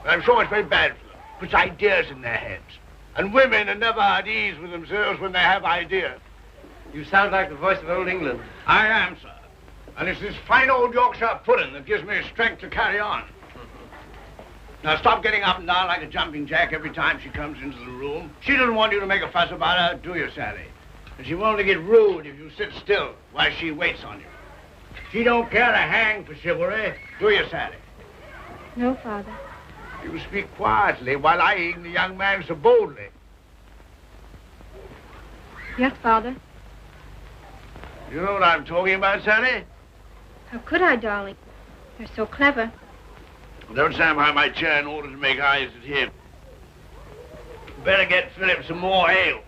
[SPEAKER 14] I'm sure it's very bad for them. Puts ideas in their heads. And women are never at ease with themselves when they have ideas.
[SPEAKER 1] You sound like the voice of old England.
[SPEAKER 14] I am, sir. And it's this fine old Yorkshire pudding that gives me strength to carry on. Now, stop getting up and down like a jumping jack every time she comes into the room. She doesn't want you to make a fuss about her, do you, Sally? And she won't get rude if you sit still while she waits on you. She don't care a hang for chivalry, do you, Sally?
[SPEAKER 15] No, Father.
[SPEAKER 14] You speak quietly while eyeing the young man so boldly.
[SPEAKER 15] Yes, Father.
[SPEAKER 14] You know what I'm talking about, Sally?
[SPEAKER 15] How could I, darling? You're so clever.
[SPEAKER 14] Don't stand behind my chair in order to make eyes at him. Better get Philip some more ale.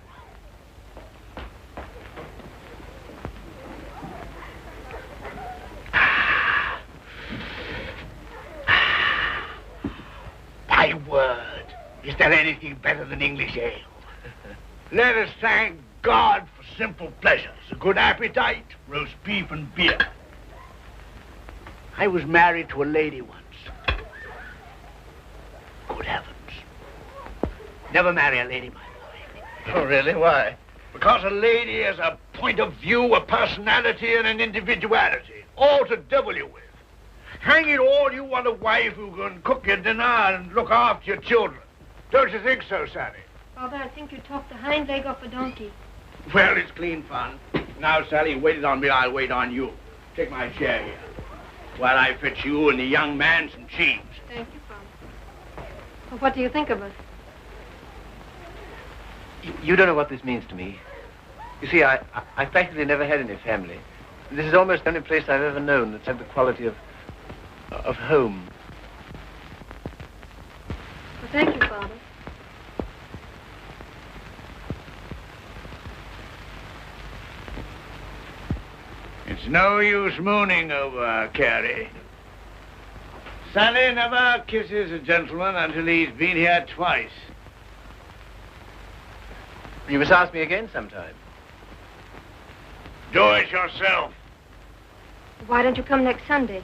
[SPEAKER 14] My word, is there anything better than English ale? Let us thank God for simple pleasures, a good appetite, roast beef and beer. I was married to a lady once. Good heavens. Never marry a lady, my boy.
[SPEAKER 1] Oh, really? Why?
[SPEAKER 14] Because a lady has a point of view, a personality, and an individuality, all to devil you with. Hang it all, you want a wife who can cook your dinner and look after your children. Don't you think so, Sally?
[SPEAKER 15] Father, I think you talked the hind leg off a donkey.
[SPEAKER 14] Well, it's clean fun. Now, Sally, you waited on me, I'll wait on you. Take my chair here, while I fetch you and the young man some cheese.
[SPEAKER 15] Thank you, Father. Well, what do you think of us?
[SPEAKER 1] You don't know what this means to me. You see, I practically never had any family. This is almost the only place I've ever known that's had the quality of home.
[SPEAKER 15] Well, thank you, Father.
[SPEAKER 14] It's no use mooning over Carrie. Sally never kisses a gentleman until he's been here twice.
[SPEAKER 1] You must ask me again sometime.
[SPEAKER 14] Do it yourself.
[SPEAKER 15] Why don't you come next Sunday?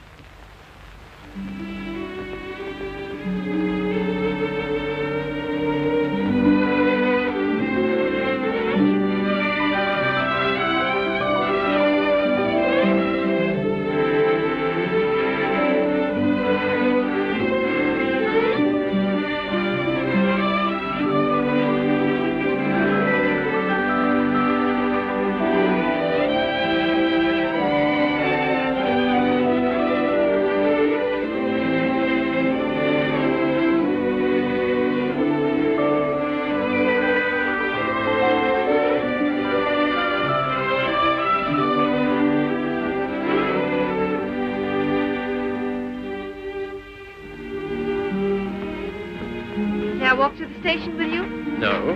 [SPEAKER 15] Walk to the station with you?
[SPEAKER 1] No.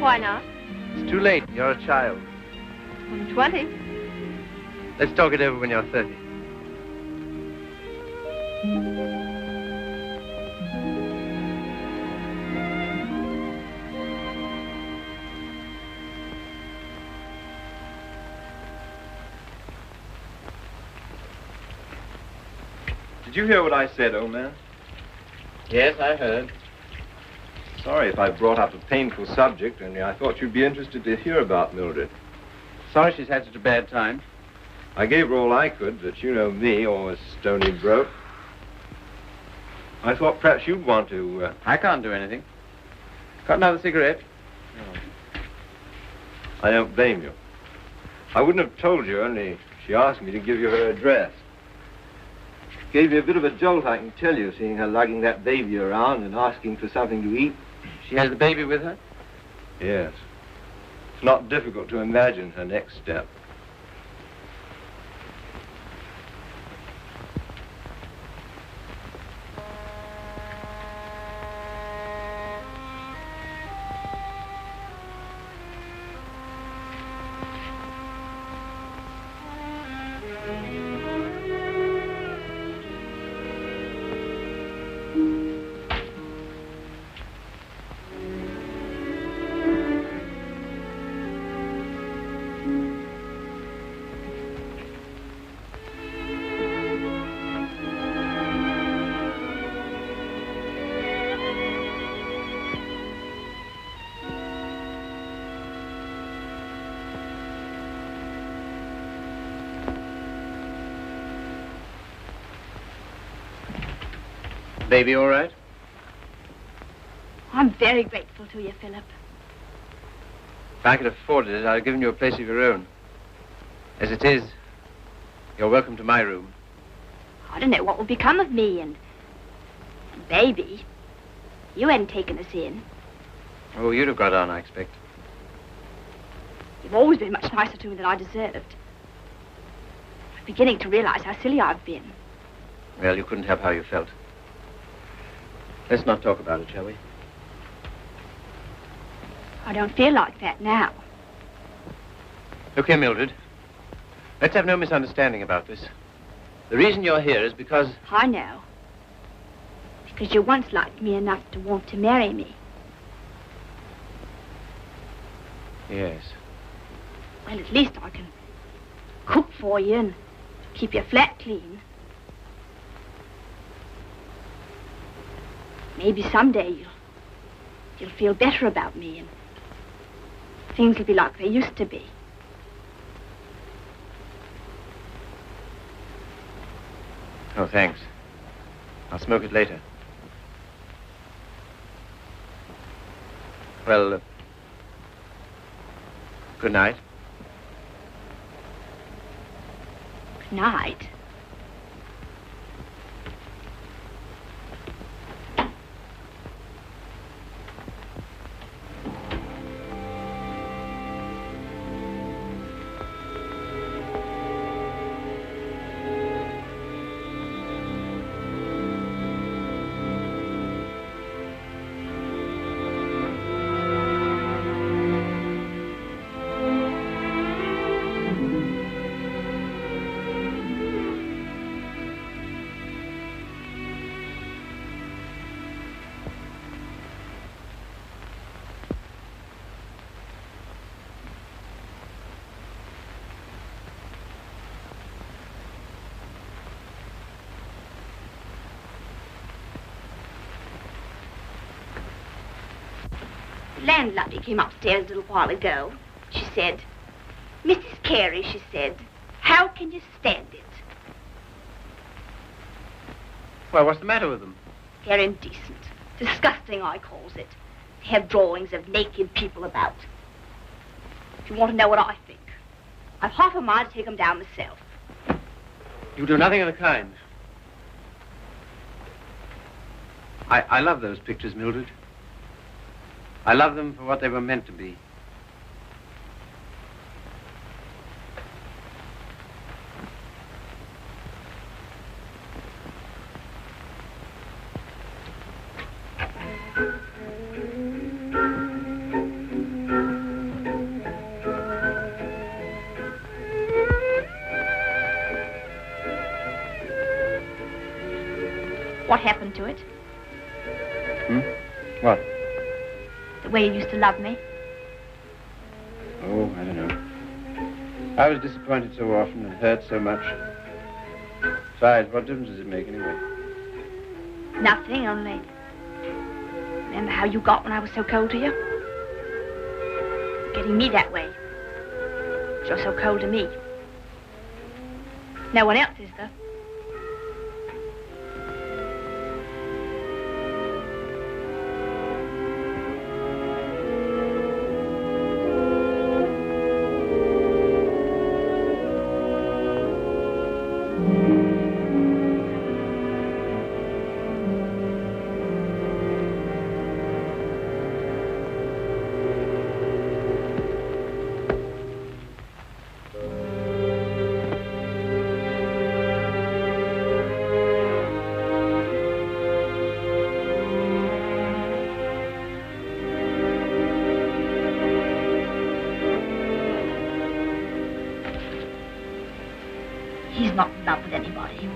[SPEAKER 15] Why not?
[SPEAKER 1] It's too late. You're a child.
[SPEAKER 15] I'm 20.
[SPEAKER 1] Let's talk it over when you're 30.
[SPEAKER 7] Did you hear what I said, old man?
[SPEAKER 1] Yes, I heard.
[SPEAKER 7] Sorry if I brought up a painful subject, only I thought you'd be interested to hear about Mildred.
[SPEAKER 1] Sorry she's had such a bad time.
[SPEAKER 7] I gave her all I could, but you know me, always stony broke. I thought perhaps you'd want to...
[SPEAKER 1] I can't do anything. Got another cigarette?
[SPEAKER 7] No. I don't blame you. I wouldn't have told you, only she asked me to give you her address. Gave me a bit of a jolt, I can tell you, seeing her lugging that baby around and asking for something to eat.
[SPEAKER 1] She has the baby with her?
[SPEAKER 7] Yes. It's not difficult to imagine her next step.
[SPEAKER 1] Baby all right?
[SPEAKER 6] I'm very grateful to you, Philip.
[SPEAKER 1] If I could have afforded it, I'd have given you a place of your own. As it is, you're welcome to my room.
[SPEAKER 6] I don't know what will become of me and Baby. You hadn't taken us in.
[SPEAKER 1] Oh, you'd have got on, I expect.
[SPEAKER 6] You've always been much nicer to me than I deserved. I'm beginning to realize how silly I've been.
[SPEAKER 1] Well, you couldn't help how you felt. Let's not talk about it, shall we?
[SPEAKER 6] I don't feel like that now.
[SPEAKER 1] Look here, Mildred. Let's have no misunderstanding about this. The reason you're here is because...
[SPEAKER 6] I know. Because you once liked me enough to want to marry me.
[SPEAKER 1] Yes.
[SPEAKER 6] Well, at least I can cook for you and keep your flat clean. Maybe someday you'll feel better about me and things will be like they used to be.
[SPEAKER 1] Oh, thanks. I'll smoke it later. Well, good night.
[SPEAKER 6] Good night. The landlady came upstairs a little while ago. She said, Mrs. Carey, she said, how can you stand it?
[SPEAKER 1] Well, what's the matter with them?
[SPEAKER 6] They're indecent. Disgusting, I calls it. They have drawings of naked people about. If you want to know what I think, I've half a mind to take them down myself.
[SPEAKER 1] You do nothing of the kind. I love those pictures, Mildred. I love them for what they were meant to be.
[SPEAKER 6] What happened to it?
[SPEAKER 1] What?
[SPEAKER 6] The way you used to love me?
[SPEAKER 1] Oh, I don't know. I was disappointed so often and hurt so much. Besides, what difference does it make anyway?
[SPEAKER 6] Nothing, only... Remember how you got when I was so cold to you? Getting me that way. You're so cold to me. No one else is, though. He's not in love with anybody.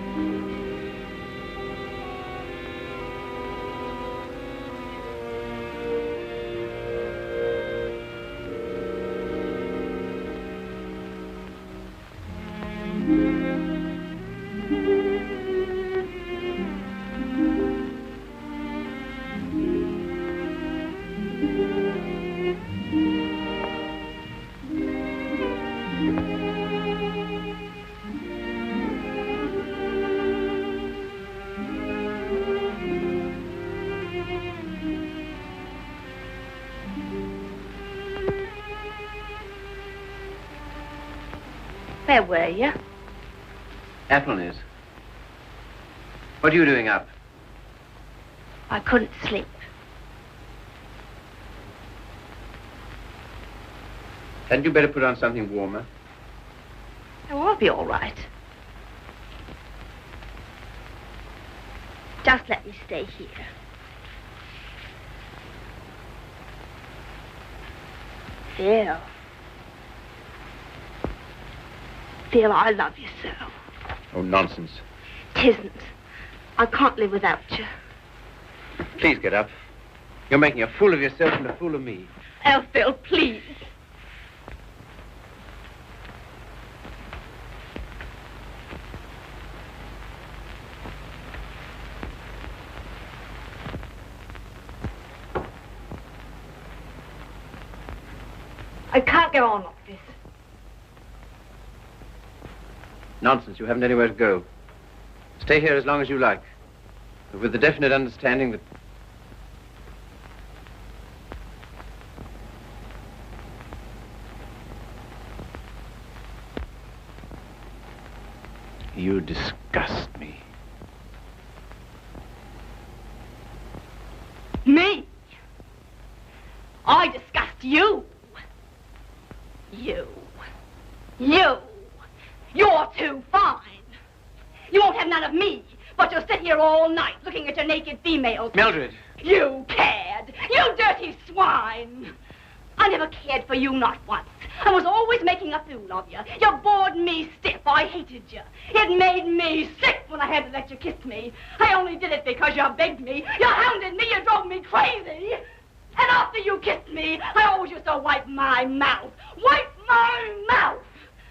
[SPEAKER 12] Where were you?
[SPEAKER 1] Applene's. What are you doing up?
[SPEAKER 12] I couldn't sleep.
[SPEAKER 1] Hadn't you better put on something warmer?
[SPEAKER 12] Oh, I'll be all right. Just let me stay here. Phil. Phil, I love you so.
[SPEAKER 1] Oh, nonsense.
[SPEAKER 12] Tisn't. I can't live without you.
[SPEAKER 1] Please get up. You're making a fool of yourself and a fool of me.
[SPEAKER 12] Oh, Phil, please.
[SPEAKER 11] I can't get on like this.
[SPEAKER 1] Nonsense. You haven't anywhere to go. Stay here as long as you like, but with the definite understanding that you disgust me.
[SPEAKER 12] Me? I disgust you. You. You're too fine. You won't have none of me, but you'll sit here all night looking at your naked females.
[SPEAKER 1] Mildred!
[SPEAKER 12] You cared. You dirty swine. I never cared for you, not once. I was always making a fool of you. You bored me stiff. I hated you. It made me sick when I had to let you kiss me. I only did it because you begged me. You hounded me. You drove me crazy. And after you kissed me, I always used to wipe my mouth. Wipe my mouth!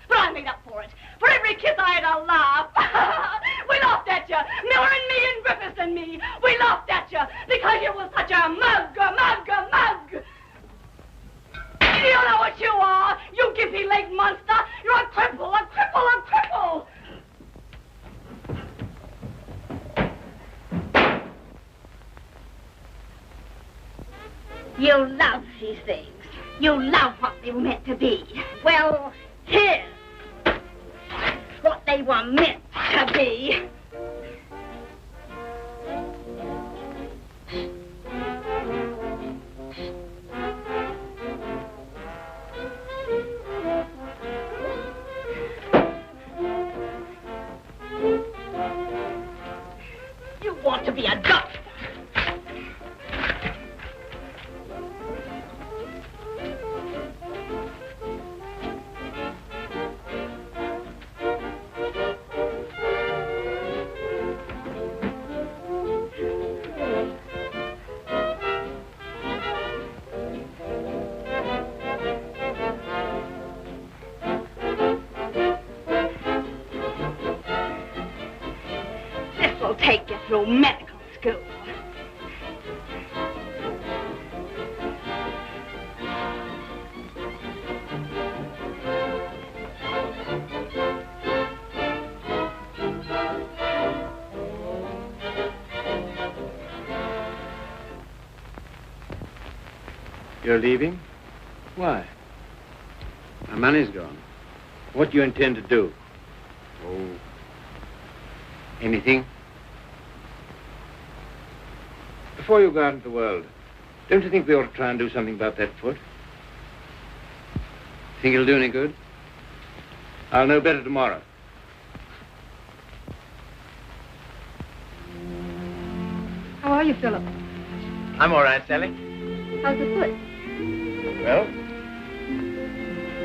[SPEAKER 12] But I made up for it. For every kiss I had a laugh. We laughed at you. Miller and me and Griffiths and me. We laughed at you because you was such a mug. You don't know what you are, you gimpy-legged monster. You're a cripple. You love these things. You love what they were meant to be. Well, here's what they were meant to be. You want to be a duck. Take you through medical school.
[SPEAKER 1] You're leaving? Why? My money's gone. What do you intend to do? Oh, anything? Before you go out into the world, don't you think we ought to try and do something about that foot? Think it'll do any good? I'll know better tomorrow.
[SPEAKER 15] How are you, Philip?
[SPEAKER 1] I'm all right, Sally.
[SPEAKER 15] How's the foot?
[SPEAKER 1] Well,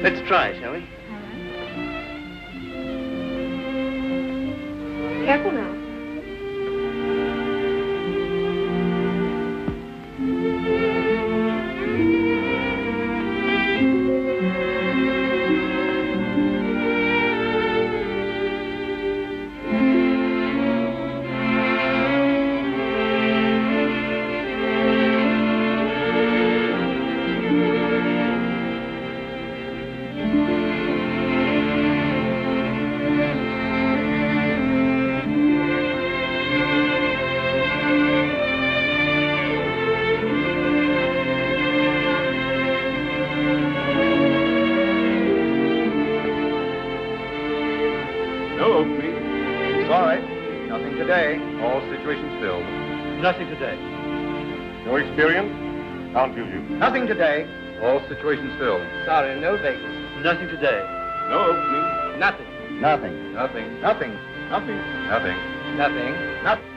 [SPEAKER 1] let's try, shall we?
[SPEAKER 15] Careful now.
[SPEAKER 7] Nothing today.
[SPEAKER 8] No experience? Can't use you.
[SPEAKER 7] Nothing today.
[SPEAKER 8] All situations filled.
[SPEAKER 10] Sorry, no vacancy.
[SPEAKER 7] Nothing today.
[SPEAKER 8] No opening.
[SPEAKER 10] Nothing.
[SPEAKER 5] Nothing.
[SPEAKER 8] Nothing.
[SPEAKER 5] Nothing.
[SPEAKER 8] Nothing. Nothing.
[SPEAKER 10] Nothing.
[SPEAKER 5] Nothing.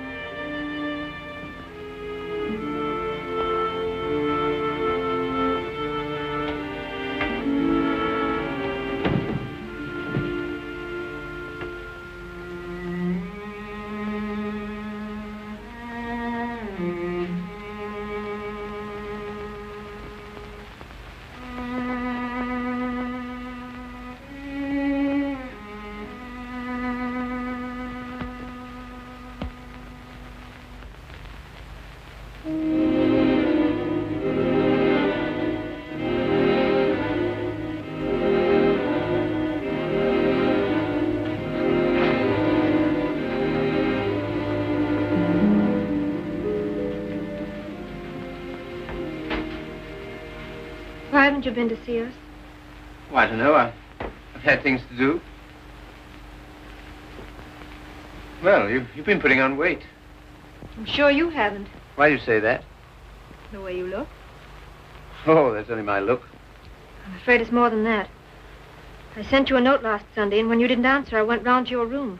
[SPEAKER 15] Why haven't you been to see us?
[SPEAKER 1] Well, I don't know. I've had things to do. Well, you've been putting on weight.
[SPEAKER 15] I'm sure you haven't.
[SPEAKER 1] Why do you say that?
[SPEAKER 15] The way you look.
[SPEAKER 1] Oh, that's only my look.
[SPEAKER 15] I'm afraid it's more than that. I sent you a note last Sunday, and when you didn't answer, I went round to your room.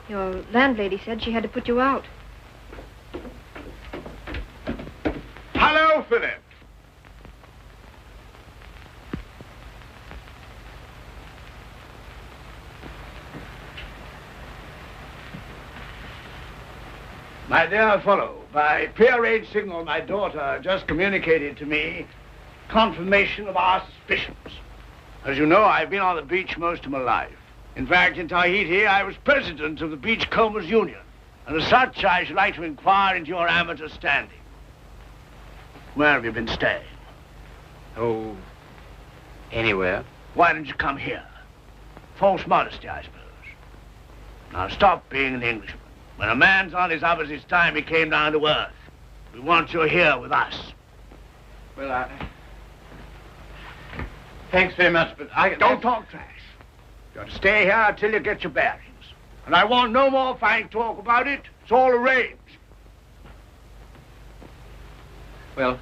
[SPEAKER 15] Your landlady said she had to put you out.
[SPEAKER 14] Hello, Philip. My dear fellow, by prearranged signal, my daughter just communicated to me confirmation of our suspicions. As you know, I've been on the beach most of my life. In fact, in Tahiti, I was president of the Beachcombers Union. And as such, I should like to inquire into your amateur standing. Where have you been staying?
[SPEAKER 1] Oh, anywhere.
[SPEAKER 14] Why didn't you come here? False modesty, I suppose. Now, stop being an Englishman. When a man's on his up, it's time he came down to earth. We want you here with us.
[SPEAKER 1] Well, thanks very much, but I...
[SPEAKER 14] Don't talk trash. You have to stay here until you get your bearings. And I want no more fine talk about it. It's all arranged.
[SPEAKER 1] Well,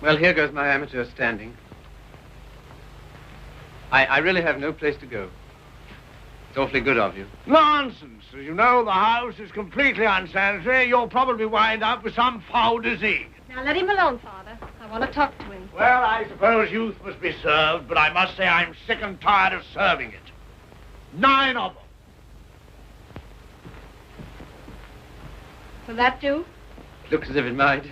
[SPEAKER 1] here goes my amateur standing. I really have no place to go. It's awfully good of you.
[SPEAKER 14] Nonsense. As you know, the house is completely unsanitary. You'll probably wind up with some foul disease.
[SPEAKER 15] Now, let him alone, Father. I want to talk to him.
[SPEAKER 14] Well, I suppose youth must be served, but I must say I'm sick and tired of serving it. 9 of them.
[SPEAKER 15] Will that do?
[SPEAKER 1] Looks as if it might.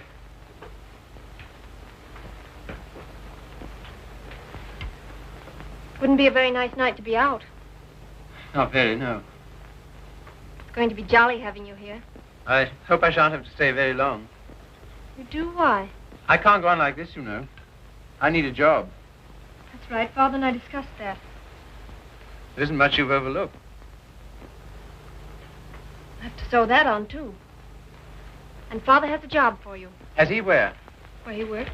[SPEAKER 15] Wouldn't be a very nice night to be out.
[SPEAKER 1] Not very, no.
[SPEAKER 15] It's going to be jolly having you here.
[SPEAKER 1] I hope I shan't have to stay very long.
[SPEAKER 15] You do? Why?
[SPEAKER 1] I can't go on like this, you know. I need a job.
[SPEAKER 15] That's right. Father and I discussed that.
[SPEAKER 1] There isn't much you've overlooked.
[SPEAKER 15] I have to sew that on, too. And Father has a job for you.
[SPEAKER 1] Has he where?
[SPEAKER 15] Where he works.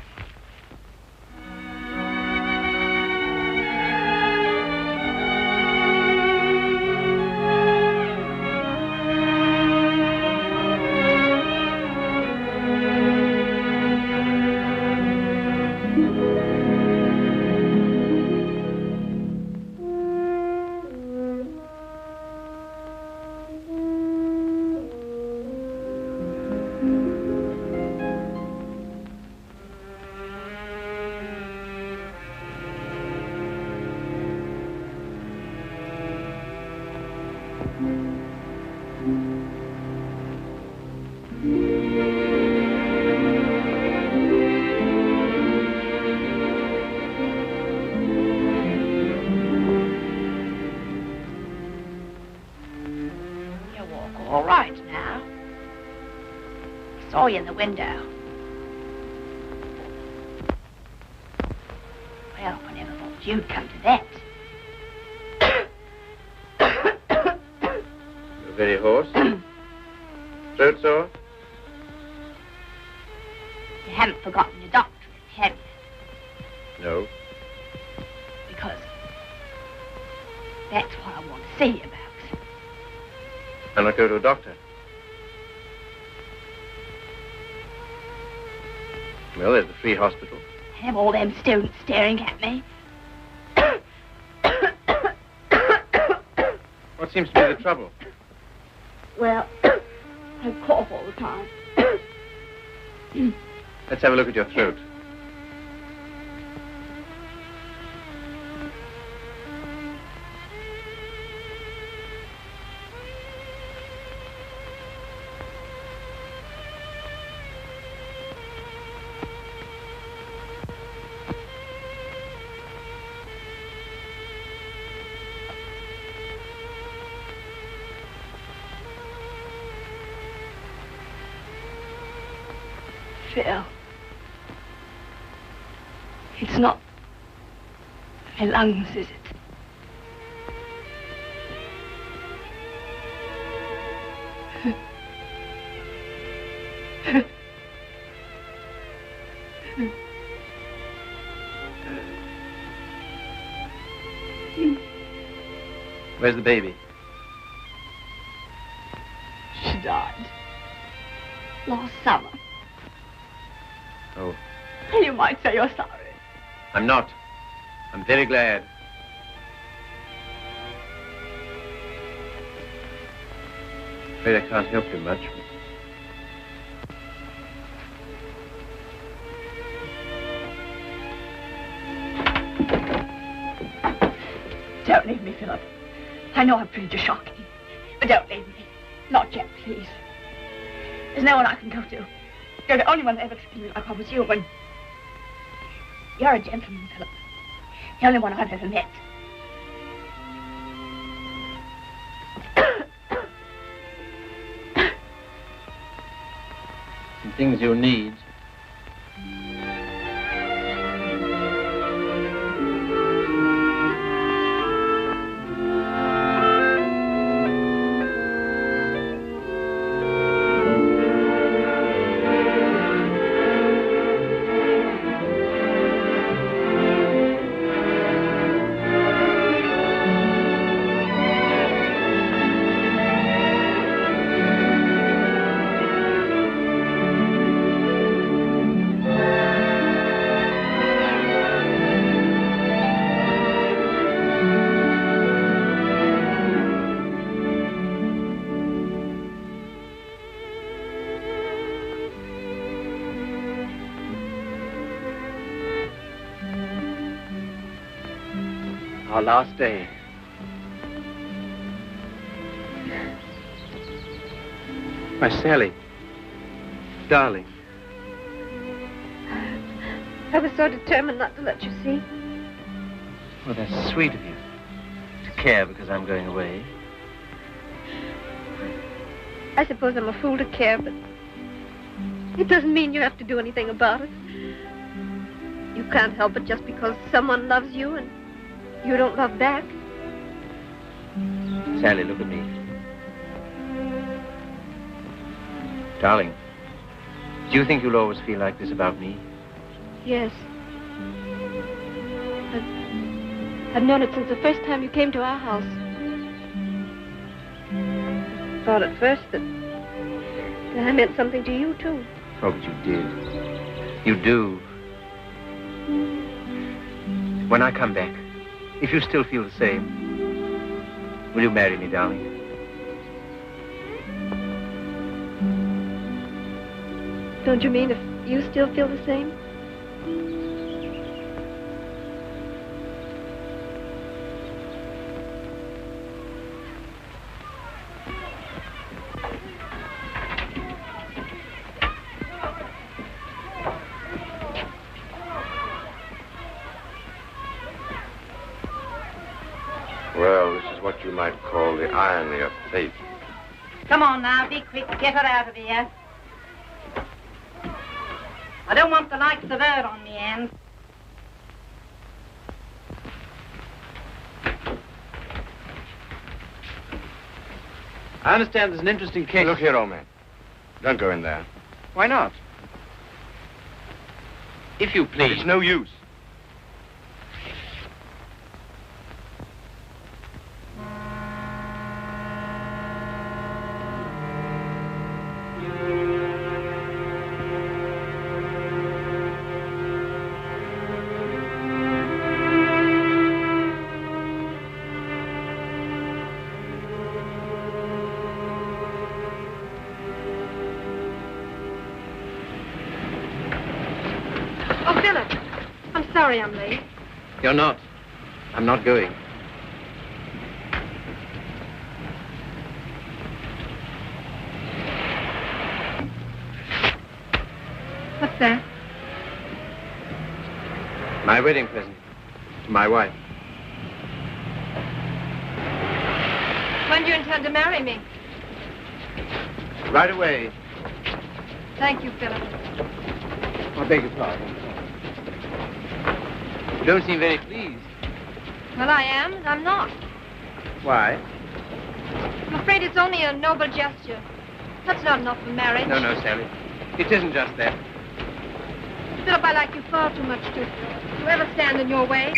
[SPEAKER 3] All right now. I saw you in the window. Well, I never thought you'd come to that.
[SPEAKER 1] You're very hoarse. Throat sore?
[SPEAKER 3] You haven't forgotten your doctorate, have you?
[SPEAKER 1] No.
[SPEAKER 3] Because that's what I want to see you about.
[SPEAKER 1] I'll not go to a doctor. Well, there's the free hospital.
[SPEAKER 3] Have all them students staring at me.
[SPEAKER 1] What seems to be the trouble?
[SPEAKER 3] Well, I cough all the time.
[SPEAKER 1] Let's have a look at your throat.
[SPEAKER 3] Phil, it's not my lungs, is it?
[SPEAKER 1] Where's the baby?
[SPEAKER 3] She died last summer.
[SPEAKER 1] Oh,
[SPEAKER 3] You might say you're sorry.
[SPEAKER 1] I'm not. I'm very glad. Afraid I can't help you much.
[SPEAKER 3] Don't leave me, Philip. I know I've treated you shocking, but don't leave me. Not yet, please. There's no one I can go to. You're the only one that ever treated me like I was you when... You're a gentleman, Philip. The only one I've ever met.
[SPEAKER 1] Some things you need. Our last day. My Sally. Darling.
[SPEAKER 6] I was so determined not to let you see.
[SPEAKER 1] Well, that's sweet of you. To care because I'm going away.
[SPEAKER 6] I suppose I'm a fool to care, but it doesn't mean you have to do anything about it. You can't help it just because someone loves you and you don't love back.
[SPEAKER 1] Sally, look at me. Darling, do you think you'll always feel like this about me?
[SPEAKER 6] Yes. I've known it since the first time you came to our house. I thought at first that I meant something to you, too.
[SPEAKER 1] Oh, but you did. You do. When I come back, if you still feel the same, will you marry me, darling?
[SPEAKER 6] Don't you mean if you still feel the same?
[SPEAKER 5] Well, this is what you might call the irony of fate.
[SPEAKER 16] Come on now, be quick. Get her out of here. I don't want the likes of her on me hands.
[SPEAKER 1] I understand there's an interesting case.
[SPEAKER 5] Look here, old man. Don't go in there.
[SPEAKER 1] Why not? If you please.
[SPEAKER 5] It's no use.
[SPEAKER 15] Sorry I'm late.
[SPEAKER 1] You're not. I'm not going.
[SPEAKER 15] What's that?
[SPEAKER 1] My wedding present to my wife.
[SPEAKER 15] When do you intend to marry me?
[SPEAKER 1] Right away.
[SPEAKER 15] Thank you, Philip.
[SPEAKER 1] I beg your pardon. You don't seem very pleased.
[SPEAKER 15] Well, I am, and I'm not.
[SPEAKER 1] Why?
[SPEAKER 15] I'm afraid it's only a noble gesture. That's not enough for marriage.
[SPEAKER 1] No, Sally. It isn't just that.
[SPEAKER 15] Philip, I like you far too much to ever stand in your way.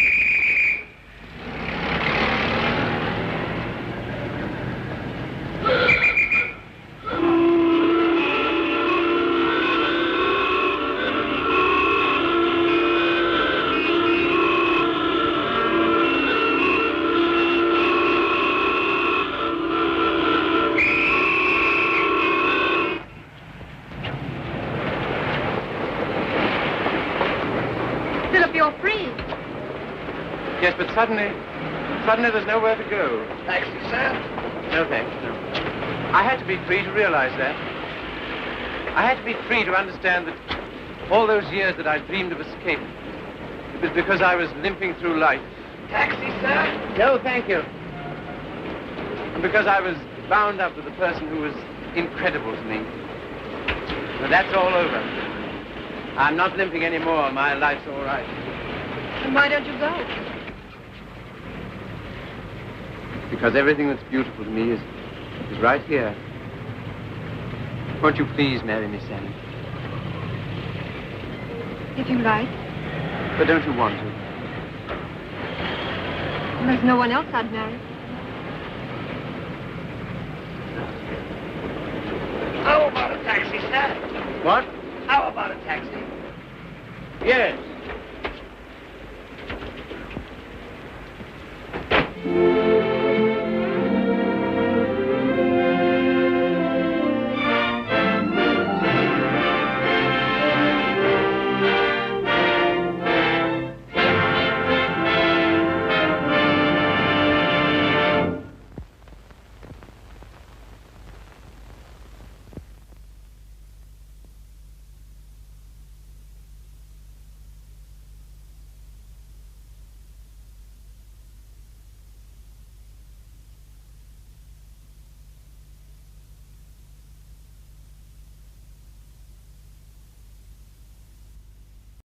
[SPEAKER 1] Yes, but suddenly there's nowhere to go.
[SPEAKER 14] Taxi, sir?
[SPEAKER 1] No, thanks, no. I had to be free to realize that. I had to be free to understand that all those years that I dreamed of escape, it was because I was limping through life.
[SPEAKER 14] Taxi, sir?
[SPEAKER 1] No, thank you. And because I was bound up with a person who was incredible to me. But that's all over. I'm not limping anymore. My life's all right.
[SPEAKER 15] And why don't you go?
[SPEAKER 1] Because everything that's beautiful to me is right here. Won't you please marry me, Sally?
[SPEAKER 15] If you like.
[SPEAKER 1] But don't you want to?
[SPEAKER 15] There's no one else I'd marry.
[SPEAKER 14] How about a taxi, sir?
[SPEAKER 1] What?
[SPEAKER 14] How about a taxi?
[SPEAKER 1] Yes.